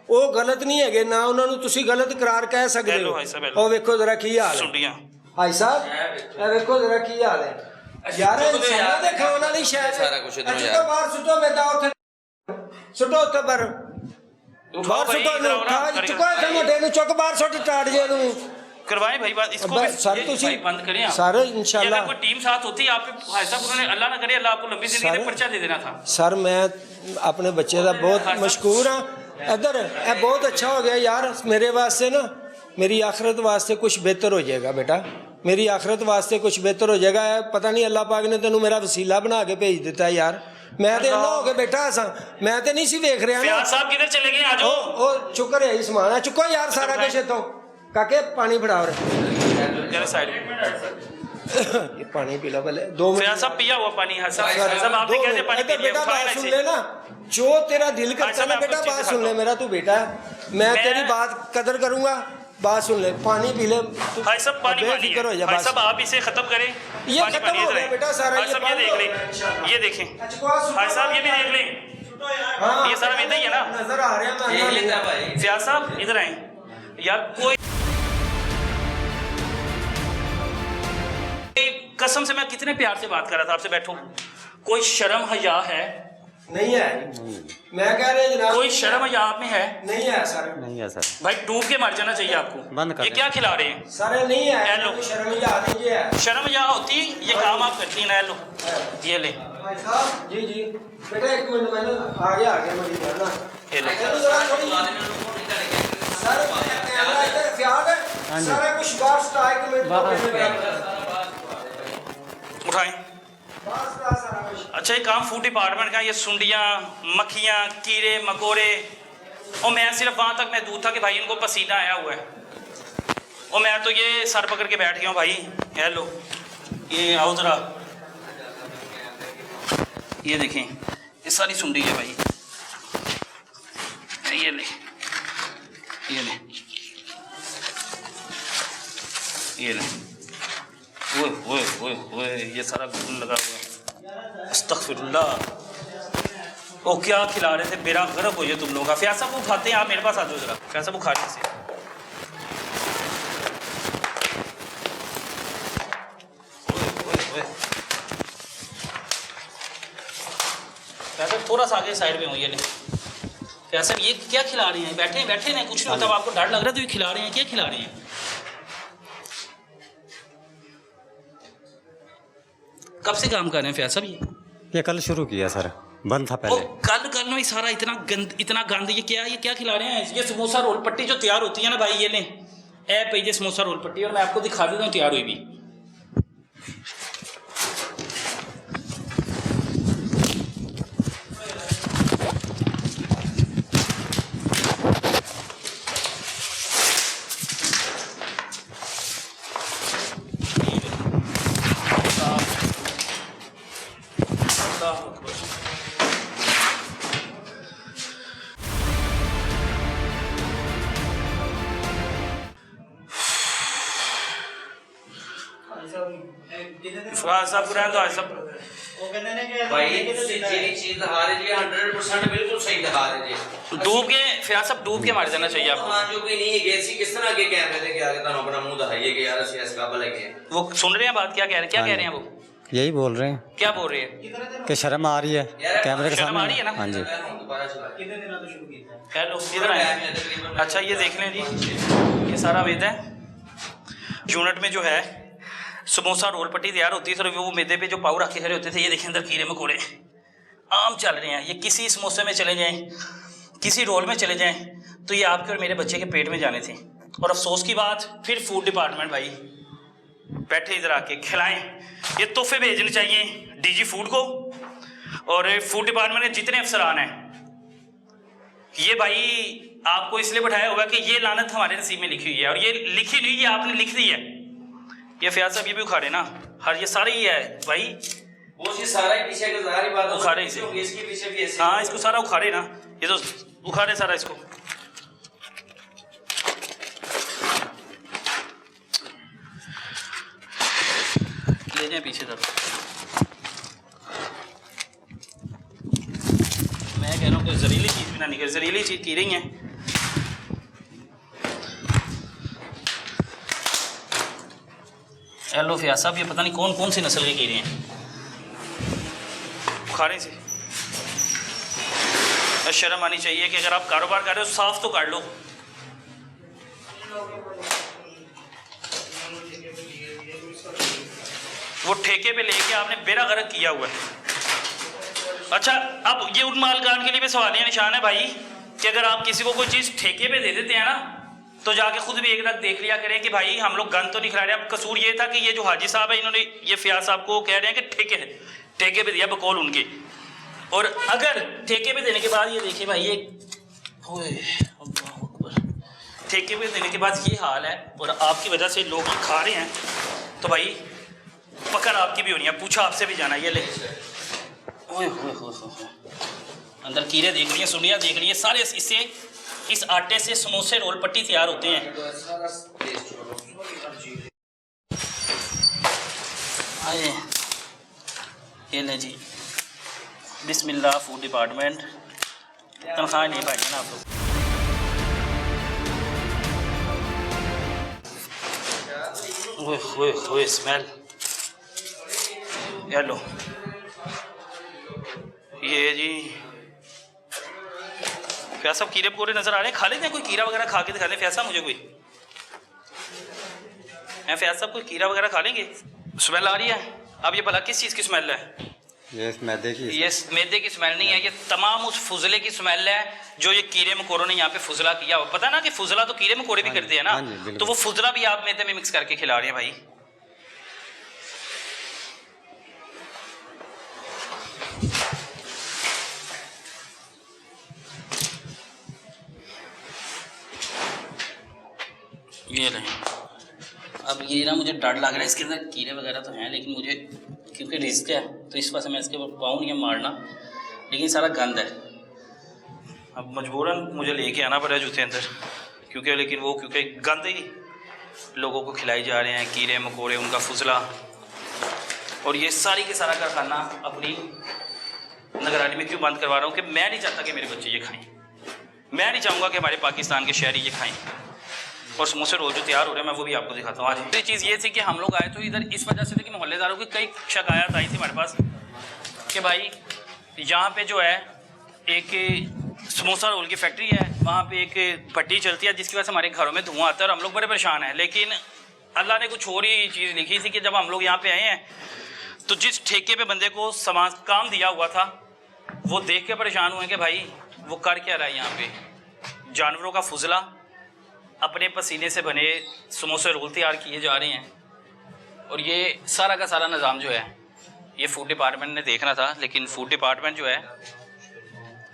ਉਹ ਗਲਤ ਨਹੀਂ ਹੈਗੇ, ਨਾ ਉਹਨਾਂ ਨੂੰ ਤੁਸੀਂ ਗਲਤ ਕਰਾਰ ਕਹਿ ਸਕਦੇ ਹੈਲੋ ਹੋ। ਭਾਈ ਸਾਹਿਬ, ਹੈਲੋ। ਉਹ ਵੇਖੋ ਜਰਾ ਕੀ ਹਾਲ ਹੈ सुंडियां। ਭਾਈ ਸਾਹਿਬ, ਇਹ ਵੇਖੋ ਜਰਾ ਕੀ ਹਾਲ ਹੈ ਯਾਰ। ਇਨਸਾਨਾਂ ਦੇ ਖਾਣ ਵਾਲੀ ਸ਼ਾਇਦ ਸਾਰਾ ਕੁਛ ਇੱਧਰੋਂ ਅੱਜ ਯਾਰ। ਤੋਂ ਬਾਹਰ ਸੁੱਟੋ ਬੇਟਾ, ਉੱਥੇ ਸੁੱਟੋ ਉੱਥੇ ਪਰ उठाओ ਬਾਹਰ भाई, ਸੁੱਟੋ इधर आओ ना, ਇਹਨੂੰ। ਚੁੱਕੋ ਇੱਥੇ ਮੋਢੇ ਨੂੰ, ਚੁੱਕ ਬਾਹਰ ਸੁੱਟ ਟਾੜ ਜੇ ਇਹਨੂੰ। करवाएं भाई बात इसको बस भी- सर ये तुसी- भाई बंद करें आप। सर, ये इंशाल्लाह। अगर कोई टीम साथ होती आपके भाई साहब, उन्होंने अल्लाह ना करे, अल्लाह आपको लंबी जिंदगी दे, सर- पर्चा दे देना था। ਸਰ ਮੈਂ ਆਪਣੇ ਬੱਚੇ ਦਾ ਬਹੁਤ ਮਸ਼ਕੂਰ ਹਾਂ। ਇੱਧਰ ਇਹ ਬਹੁਤ ਅੱਛਾ ਹੋ ਗਿਆ ਯਾਰ ਮੇਰੇ ਵਾਸਤੇ ਨਾ, ਮੇਰੀ ਆਖਰਤ ਵਾਸਤੇ ਕੁਝ ਬਿਹਤਰ ਹੋ ਜਾਏਗਾ ਬੇਟਾ, ਮੇਰੀ ਆਖਰਤ ਵਾਸਤੇ ਕੁਝ ਬਿਹਤਰ ਹੋ ਜਾਏਗਾ। ਇਹ ਪਤਾ ਨਹੀਂ ਅੱਲਾਹ ਪਾਕ ਨੇ ਤੈਨੂੰ ਮੇਰਾ ਵਸੀਲਾ ਬਣਾ ਕੇ ਭੇਜ ਦਿੱਤਾ ਯਾਰ। ਮੈਂ ਤੇ ਇੰਨਾ ਹੋ ਕੇ ਬੈਠਾ ਸਾਂ, ਮੈਂ ਤੇ ਨਹੀਂ ਸੀ ਵੇਖ ਰਿਹਾ फयाज ਨਾ। साहब किधर चले गए? आ जाओ। ਉਹ ਚੁੱਕ ਰਿਹਾ ਹੀ ਸਮਾਨ ਆ, ਚੁੱਕੋ ਯਾਰ ਸਾਰਾ ਕੁਝ ਇੱਥੋਂ। ਕਾਕੇ ਪਾਣੀ ਫੜਾ ਔਰ जरा साइड में। ये पानी पी लो पहले 2 मिनट। फयाज साहब पिया हुआ पानी। हाँ साहब, साहब आपने दो कह दिया मिनट। पानी पी इधर लिया, बेटा उठाए ना बात सुन इसे। ले ना, जो तेरा दिल करता अच्छा, है ना मैं बेटा आपको बात चीज़ सुन ले, दिखाता मेरा तू बेटा है, मैं तेरी बात कदर करूंगा, बात सुन ले, पानी पी ले तू, भाई साहब पानी पानी बेफिक्र हो है जा भाई बस। साहब, आप इसे खत्म करें। ये पानी खत्म पानी हो इधर गया आएं। बेटा सारा, भाई ये साहब ये बंद देख हो लें, ये देखें अच्छा, भाई साहब, ये भी देख लें, हाँ, ये सारा मैदा ही है ना। नजर आ रहा है देख लेता भाई। फयाज साहब इधर आए यार, कोई कसम से मैं कितने प्यार से बात कर रहा था आपसे, बैठो, कोई शर्म हया है? नहीं है, मैं कह रहा जनाब, कोई शर्म हया आप में है? नहीं है सर, नहीं है सर, भाई डूब के मर जाना चाहिए आपको। बंद कर ये दें। क्या खिला रहे हैं? सर नहीं है, हेलो। कोई शर्मिंदा नहीं है। शर्म हया होती ये काम आप करती ना। लो ये ले, भाई साहब जी जी बेटा एक मिनट, मैंने आगे मेरी करना ये ले। सर कैमरा इधर फ्याद है, सारा कुछ बाहर स्टाइल के मिनट उठाएं। बाहर सारा कुछ। अच्छा ये काम फूड डिपार्टमेंट का, ये सुंडियाँ, मक्खियाँ, कीड़े मकोड़े, और मैं सिर्फ वहाँ तक महदूद था कि भाई इनको पसीना आया हुआ है, और मैं तो ये सर पकड़ के बैठ गया हूँ भाई। हेलो, ये आओ ज़रा, ये देखें, ये सारी सुंडी है भाई, ये ले, ये ले, ये ले, ओए ओए ओए ओए, ये सारा घुन लगा हुआ है। अस्तगफिरुल्लाह। ओ क्या खिला रहे थे, बेरा गर्क हो जाए तुम लोग का। फयाज साहब को उठाते हैं, आप मेरे पास आ जाओ जरा। फयाज साहब उठा से, फयाज साहब थोड़ा सा आगे साइड में हो, ये ले। फयाज साहब ये क्या खिला रहे हैं? बैठे बैठे नहीं, कुछ नहीं होता, आपको डर लग रहा है तो ये खिला रहे हैं, क्या खिला रहे हैं? कब से काम कर रहे हैं फयाज साहब? ये कल शुरू किया सर, बंद था ओ पहले। कल में सारा इतना गंद, ये क्या खिला रहे हैं? ये समोसा रोल पट्टी जो तैयार होती है ना भाई, ये लें, ऐप है ये समोसा रोल पट्टी, और मैं आपको दिखा देता हूँ तैयार हुई भी। फराज साहब को रहने दो, आज सब भाई ਜਿਹੜੀ ਚੀਜ਼ ਦਿਖਾ ਰਹੇ ਜੀ 100% ਬਿਲਕੁਲ ਸਹੀ ਦਿਖਾ ਰਹੇ ਜੀ। डूब के, फयाज साहब डूब के मार जाना चाहिए आपको। हाँ जो कि नहीं गए सी किस तरह के कैमरे देके आगे ਤੁਹਾਨੂੰ ਆਪਣਾ ਮੂੰਹ ਦਿਖਾਈਏ कि यार ਅਸੀਂ ਇਸ काबिल है कि वो सुन रहे हैं बात, क्या कह रहे हैं? क्या कह रहे हैं वो? यही बोल रहे हैं क्या बोल रहे हैं? कि शर्म आ रही है कैमरे के शर्म आ रही है सामने। ना? हाँ जी, दोबारा चला हेलो, इधर आए। अच्छा ये देख लें जी, ये सारा मैदा है। यूनिट में जो है समोसा रोल पट्टी तैयार होती है, सर वो मैदे पे जो पाव रखे खड़े होते थे, ये देखें अंदर कीड़े मकोड़े आम चल रहे हैं। ये किसी समोसे में चले जाएं, किसी रोल में चले जाएं, तो ये आपके और मेरे बच्चे के पेट में जाने थे। और अफसोस की बात, फिर फूड डिपार्टमेंट भाई बैठे इधर आके खिलाएं। ये तोहफे भेजने चाहिए डीजी फूड को, और फूड डिपार्टमेंट के जितने अफसरान हैं, ये भाई आपको इसलिए बैठाया हुआ कि ये लानत हमारे नसीब में लिखी हुई है, और ये लिखी नहीं, ये आपने लिख दी है। ये फयाज साहब ये भी उखाड़े ना, हर ये सारे ही है भाई, वो चीज सारा ही पीछे का ज़ाहिर बात उखाड़े इसे। इसके पीछे भी ऐसे हाँ इसको सारा उखाड़े ना, ये तो उखाड़े सारा इसको। ले जाए पीछे तरफ। मैं कह रहा हूँ कोई जहरीली चीज़ भी ना निकले, जहरीली चीज़ की रही है। हेलो फयाज साहब, ये पता नहीं कौन कौन सी नस्ल के कीड़े हैं, बुखारे से। शर्म आनी चाहिए कि अगर आप कारोबार कर रहे हो साफ तो कर लो। वो ठेके पे लेके आपने बेरा गर्क किया हुआ है। अच्छा अब ये उन मालकान के लिए भी सवालिया निशान है भाई कि अगर आप किसी को कोई चीज़ ठेके पे दे देते हैं ना, तो जाके खुद भी एक रख देख लिया करें कि भाई हम लोग गन तो नहीं खिला रहे। अब कसूर ये था कि ये जो हाजी साहब है, इन्होंने ये फयाज साहब को कह रहे हैं कि ठेके पे दिया बकौल उनके, और अगर ठेके पे देने के बाद ये देखिए भाई, ये ठेके पे देने के बाद ये हाल है और आपकी वजह से लोग खा रहे हैं, तो भाई पकड़ आपकी भी होनी है, पूछा आपसे भी जाना। ये ले, ओए अंदर कीड़े देख रही है, सुनिया देख रही है, सारे इससे इस आटे से समोसे रोल पट्टी तैयार होते हैं। आए ये ले जी, बिस्मिल्लाह फूड डिपार्टमेंट, तनख्वाह नहीं पाएंगे ना आप लोग। ओए स्मेल, हेलो ये जी क्या सब कीड़े पकौड़े नजर आ रहे हैं, खा लेते हैं कोई कीड़ा वगैरह खा के दिखा दें फैज साहब मुझे, कोई है फैज साहब कोई कीड़ा वगैरह खा लेंगे? स्मेल आ रही है। अब ये भला किस चीज़ की स्मेल है? ये मैदे की ये मैदे की स्मेल नहीं है, ये तमाम उस फुजले की स्मेल है जो ये कीड़े मकोड़ों ने यहाँ पे फुजला किया। पता ना कि फुजला तो कीड़े मकोड़े भी करते हैं ना, तो वो फुजला भी आप मैदे में मिक्स करके खिला रहे हैं भाई। ये लें। अब ये ना मुझे डर लग रहा है, इसके अंदर कीड़े वगैरह तो हैं, लेकिन मुझे क्योंकि रिस्क है तो इस वजह से मैं इसके ऊपर पाऊँ नहीं मारना, लेकिन सारा गंद है। अब मजबूरन मुझे लेके आना पड़ा जूते अंदर, क्योंकि गंद ही लोगों को खिलाई जा रहे हैं, कीड़े मकोड़े, उनका फुजला, और ये सारी के सारा कारखाना अपनी निगरानी में क्यों बंद करवा रहा हूँ कि मैं नहीं चाहता कि मेरे बच्चे ये खाएँ, मैं नहीं चाहूँगा कि हमारे पाकिस्तान के शहरी ये खाएँ। और समोसे रोज जो तैयार हो रहे हैं मैं वो भी आपको दिखाता हूँ आज। दूसरी चीज़ ये थी कि हम लोग आए तो इधर इस वजह से थे कि मोहल्लेदारों की कई शिकायत आई थी हमारे पास कि भाई यहाँ पे जो है एक समोसा रोल की फैक्ट्री है, वहाँ पे एक भट्टी चलती है जिसकी वजह से हमारे घरों में धुआं आता है और हम लोग बड़े परेशान हैं। लेकिन अल्लाह ने कुछ और ही चीज़ लिखी थी कि जब हम लोग यहाँ पे आए हैं तो जिस ठेके पे बंदे को सामान काम दिया हुआ था वो देख के परेशान हुए कि भाई वो कर क्या रहा है यहाँ पे, जानवरों का फुजला, अपने पसीने से बने समोसे रोल तैयार किए जा रहे हैं। और ये सारा का सारा निज़ाम जो है ये फूड डिपार्टमेंट ने देखना था, लेकिन फूड डिपार्टमेंट जो है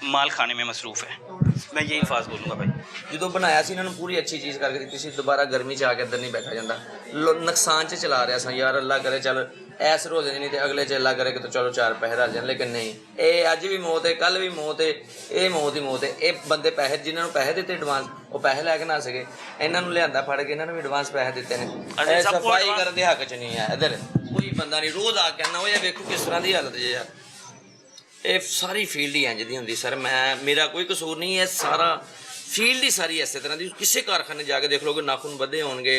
माल खाने में मसरूफ़ है। मैं यही अल्फाज बोलूँगा भाई। जो बनाया सी इन्होंने पूरी अच्छी चीज़ करके दी सी, दोबारा गर्मी च आके अंदर नहीं बैठा जाता। नुकसान च चला रहा सा यार, अल्लाह करे चल ऐस रोज नहीं तो अगले च अल्लाह करे कि तो चलो चार पैसे आ जाए, लेकिन नहीं, ये अज भी मौत है, कल भी मौत है, ये मौत ही मौत है। ये बंदे पैसे जिन्होंने पैसे दिते एडवांस वो पैसे लैके ना सके, इन्होंने लिया फड़ के इन्होंने भी एडवांस पैसे दिते हैं। सफाई करने के हक च नहीं है, इधर कोई बंदा नहीं, रोज़ आ कहना हो देखो किस तरह की हालत है यार। ये सारी फील्ड ही इंज दी होंगी सर, मेरा कोई कसूर नहीं है, सारा फील्ड ही सारी इस तरह की। किसी कारखाने जाके देख लोगे नाखून बधे होंगे,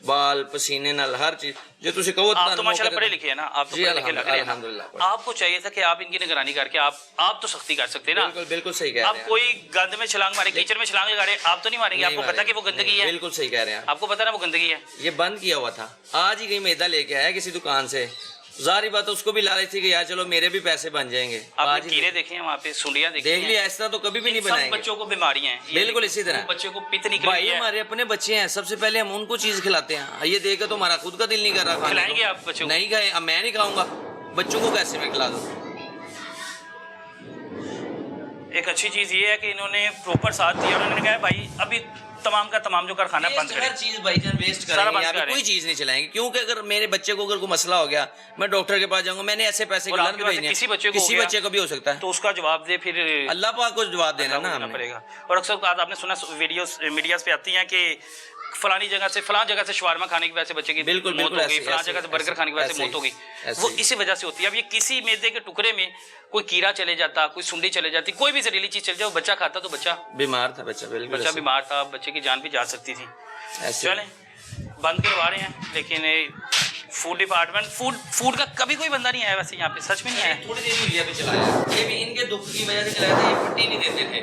बाल पसीने नाल हर चीज। जो तुम कहो आप तो माशाल्लाह पढ़े लिखे हैं ना, आप तो पढ़े लिखे लग रहे हैं ना। आपको चाहिए था कि आप इनकी निगरानी करके आप तो सख्ती कर सकते हैं ना। बिल्कुल बिल्कुल सही कह रहे हैं। आप कोई गंद में छलांग मारे, कीचड़ में छलांग लगा रहे, आप तो नहीं मारेंगे, आपको पता कि वो गंदगी है। बिल्कुल सही कह रहे हैं, आपको पता ना वो गंदगी है। ये बंद किया हुआ था, आज ही कहीं मैदा लेके आया किसी दुकान से, जारी बात है उसको भी ला रही थी कि यार चलो मेरे भी पैसे बन जाएंगे। आपने कीड़े देखे हैं वहाँ पे, सुंडियाँ देखी देख लिया, ऐसा तो कभी भी नहीं बनाएंगे। बच्चों को बीमारियां हैं बिल्कुल इसी तरह, बच्चों को पित्त निकल भाई हमारे अपने बच्चे हैं, सबसे पहले हम उनको चीज खिलाते हैं। ये देख के तो हमारा खुद का दिल नहीं कर रहा, खिलाएंगे आप बच्चों को? नहीं खाए, अब मैं नहीं खाऊंगा, बच्चों को कैसे मैं खिला दूं? एक अच्छी चीज ये है कि इन्होंने प्रॉपर साथ दिया, उन्होंने कहा भाई अभी तमाम का तमाम जो कारखाना बंद करें, हर चीज भाईजान वेस्ट करेंगे, यहाँ पे कोई चीज नहीं चलाएंगे। क्योंकि अगर मेरे बच्चे को अगर कोई मसला हो गया, मैं डॉक्टर के पास जाऊंगा, मैंने ऐसे पैसे किसी बच्चे को भी हो सकता है, तो उसका जवाब दे, फिर अल्लाह पाक को जवाब देना ना पड़ेगा। और अक्सर बात आपने सुना वीडियोस मीडियाज पे आती हैं कि फलानी जगह से शवारमा खाने की वजह से बच्चे की बिल्कुल मौत हो गई, फलानी जगह से बर्गर खाने की वजह से मौत हो गई, वो इसी वजह से होती है। अब ये किसी मैदे के टुकड़े में कोई कीड़ा चले जाता, कोई सुंडी चले जाती, कोई भी जहरीली चीज चले जाए, बच्चा खाता तो बच्चा बीमार था, बच्चा बीमार था, बच्चे की जान भी जा सकती थी। चलें बंद करवा रहे हैं, लेकिन फूड डिपार्टमेंट फूड का कभी कोई बंदा नहीं आया वैसे यहाँ पे, सच में नहीं आया। थोड़ी देर हुई है चलाया, ये भी इनके दुख की वजह से चलाया था, ये पट्टी नहीं देते थे।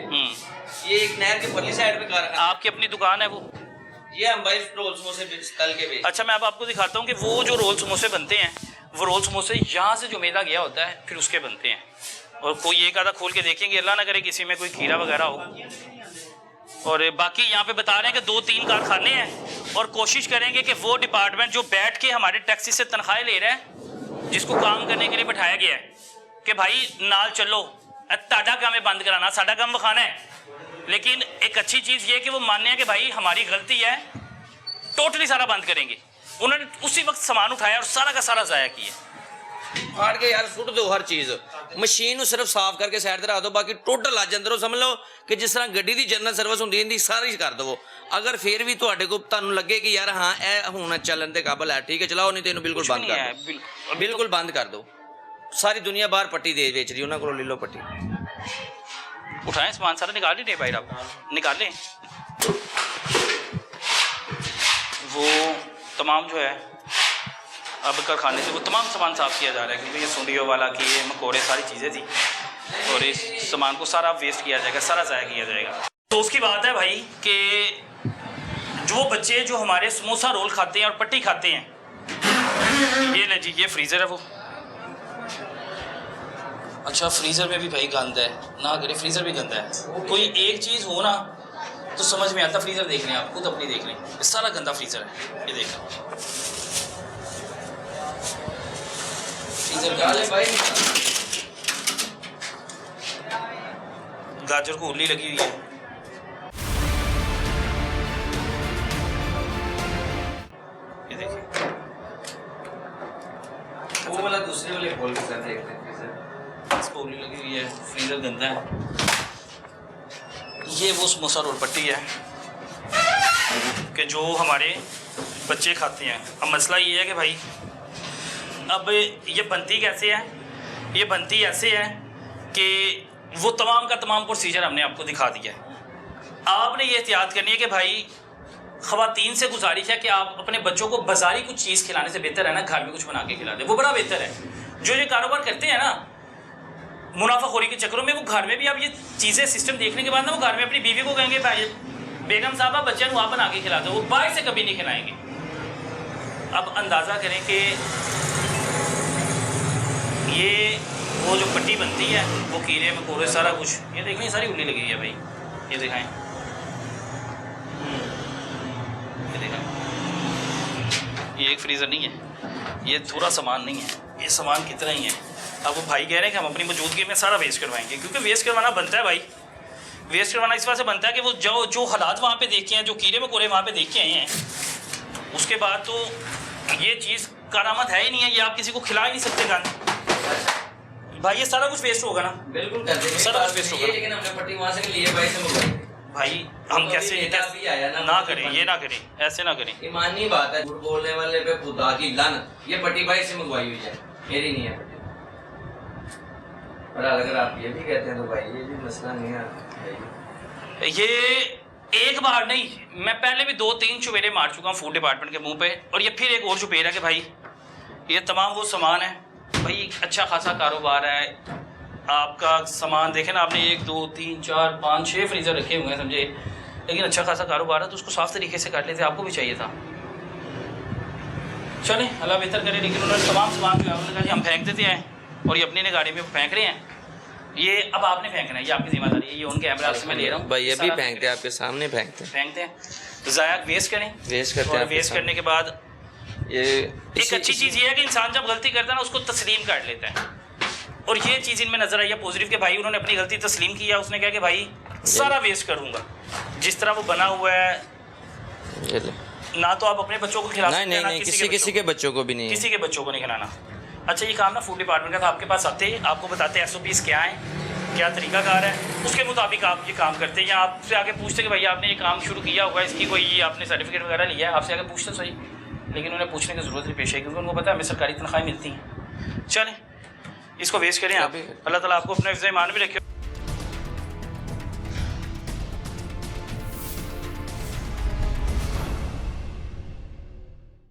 ये एक नहर के परली साइड पे कारखाना, आपकी अपनी दुकान है वो? ये हम भाई रोल समोसे तल के बेचते। अच्छा मैं अब आपको दिखाता हूँ कि वो जो रोल समोसे बनते हैं, वो रोल समोसे यहाँ से जो मैदा गया होता है फिर उसके बनते हैं। और कोई एक आधा खोल के देखेंगे, अल्लाह ना करे किसी में कोई कीड़ा वगैरह हो। और बाकी यहाँ पे बता रहे हैं कि 2-3 कारखाने हैं, और कोशिश करेंगे कि वो डिपार्टमेंट जो बैठ के हमारे टैक्सी से तनख्वाहें ले रहा है, जिसको काम करने के लिए बैठाया गया है कि भाई नाल चलो, ताड़ा काम है बंद कराना, साडा काम विखाना है। लेकिन एक अच्छी चीज़ ये है कि वो मानने हैं कि भाई हमारी गलती है, टोटली सारा बंद करेंगे। उन्होंने उसी वक्त सामान उठाया और सारा का सारा ज़ाया किया। फाड़ के यार सुट दो हर चीज़ मशीन सिर्फ साफ करके साइड ते रख दो बाकी टोटल अज अंदरों समझ लो कि जिस तरह गड्डी की जनरल सर्विस होंदी इहदी सारी कर दवो अगर फिर भी तुहाडे को तुहानूं लगे कि यार हाँ ए हुण चलन दे काबल है ठीक है चलाओ नहीं तो इहनूं बिल्कुल बंद कर दो बिल्कुल बंद कर दो सारी दुनिया बाहर पट्टी दे बेच रही उन्होंने को ले लो पट्टी उठाएं सामान सारा निकाल लीजिए बाहर आप निकाल लें वो तमाम जो है अब कारखाने से वो तमाम सामान साफ़ किया जा रहा है क्योंकि ये सुंडियों वाला की ये मकोड़े सारी चीज़ें थी और इस सामान को सारा वेस्ट किया जाएगा सारा ज़ाया किया जाएगा। तो उसकी बात है भाई कि जो बच्चे जो हमारे समोसा रोल खाते हैं और पट्टी खाते हैं ये ले जी ये फ्रीज़र है वो अच्छा फ्रीज़र में भी भाई गंद है ना करे फ्रीज़र भी गंदा है कोई एक चीज़ हो ना तो समझ में आता फ्रीज़र देख लें आप खुद अपनी देख लें ये सारा गंदा फ्रीज़र है ये देख लें गाजर को उल्ली लगी हुई है ये देखिए वो वाला दूसरे वाले खोल के सर देखते हैं इसको उल्ली लगी हुई है फ्रीजर गंदा है ये वो समोसा रोल पट्टी है कि जो हमारे बच्चे खाते हैं। अब मसला ये है कि भाई अब ये बनती कैसे है ये बनती ऐसे है कि वो तमाम का तमाम प्रोसीजर हमने आपको दिखा दिया है। आपने ये एहतियात करनी है कि भाई ख़वातीन से गुजारिश है कि आप अपने बच्चों को बाजारी कुछ चीज़ खिलाने से बेहतर है ना घर में कुछ बना के खिला दें वो बड़ा बेहतर है। जो ये कारोबार करते हैं ना मुनाफाखोरी के चक्करों में वो घर में भी आप ये चीज़ें सिस्टम देखने के बाद ना वो घर में अपनी बीवी को कहेंगे भाई बेगम साहबा बच्चे को आप बना के खिला दो वो बाहर से कभी नहीं खिलाएंगे। अब अंदाज़ा करें कि ये वो जो पट्टी बनती है वो कीड़े मकोड़े सारा कुछ ये देखें ये सारी उल्ली लगी हुई है भाई ये दिखाएं ये देखें ये एक फ्रीज़र नहीं है ये थोड़ा सामान नहीं है ये सामान कितना ही है। अब वो भाई कह रहे हैं कि हम अपनी मौजूदगी में सारा वेस्ट करवाएंगे क्योंकि वेस्ट करवाना बनता है भाई वेस्ट करवाना इस बात से बनता है कि वो जो हालात वहाँ पे देखे हैं जो कीड़े मकोड़े वहाँ पे देख के आए हैं उसके बाद तो ये चीज़ करामत है ही नहीं है ये आप किसी को खिला ही नहीं सकते गंद भाई ये सारा कुछ वेस्ट होगा ना बिल्कुल कर देंगे सारा कुछ वेस्ट होगा लेकिन हमने पट्टी वहाँ से लिए भाई से मंगवाई भाई हम कैसे ना करें ये ना करें ऐसे ना करें ईमानी बात है झूठ बोलने वाले पे खुदा की लानत ये पट्टी भाई से मंगवाई हुई है मेरी नहीं है पट्टी और अगर आप ये भी कहते हैं तो भाई ये भी मसला नहीं है ये एक बार नहीं मैं पहले भी 2-3 चुपेरे मार चुका हूँ फूड डिपार्टमेंट के मुंह पे और ये फिर एक और चुपेर है कि भाई ये तमाम वो सामान है भाई अच्छा खासा कारोबार है आपका सामान देखें ना आपने 1 2 3 4 5 6 फ्रीज़र रखे हुए हैं समझे लेकिन अच्छा खासा कारोबार है तो उसको साफ़ तरीके से कर लेते आपको भी चाहिए था। चलें अल्लाह बेहतर करे लेकिन उन्होंने तमाम सामान जो है उन्होंने कहा कि हम फेंक देते हैं और ये अपनी गाड़ी में फेंक रहे हैं ये अब आपने फेंकना है ये आपकी जिम्मेदारी है ये उन कैमरा से मैं ले रहा हूँ भाई ये भी फेंकते हैं आपके सामने फेंकते हैं तो ज़ाया वेस्ट करें वेस्ट करते हैं वेस्ट करने के बाद ये एक अच्छी चीज़ ये है कि इंसान जब गलती करता है ना उसको तस्लीम कर लेता है और ये चीज़ इनमें नजर आई है पॉजिटिव के भाई उन्होंने अपनी गलती तस्लीम किया उसने कहा कि भाई सारा वेस्ट करूँगा जिस तरह वो बना हुआ है ना तो आप अपने बच्चों को खिला सकते हैं ना किसी के बच्चों को भी नहीं किसी के बच्चों को नहीं खिलाना। अच्छा ये काम ना फूड डिपार्टमेंट का था आपके पास आते आपको बताते SOPs क्या है क्या तरीकाकार है उसके मुताबिक आप ये काम करते हैं या आपसे आगे पूछते कि भाई आपने ये काम शुरू किया होगा इसकी कोई आपने सर्टिफिकेट वगैरह लिया है आपसे आगे पूछते सही लेकिन उन्हें पूछने की ज़रूरत नहीं पेश है क्योंकि उनको पता है हमें सरकारी तनख्वाहें मिलती हैं। चलें इसको वेस्ट करें आप अल्लाह ताला आपको अपने ईमान भी रखे।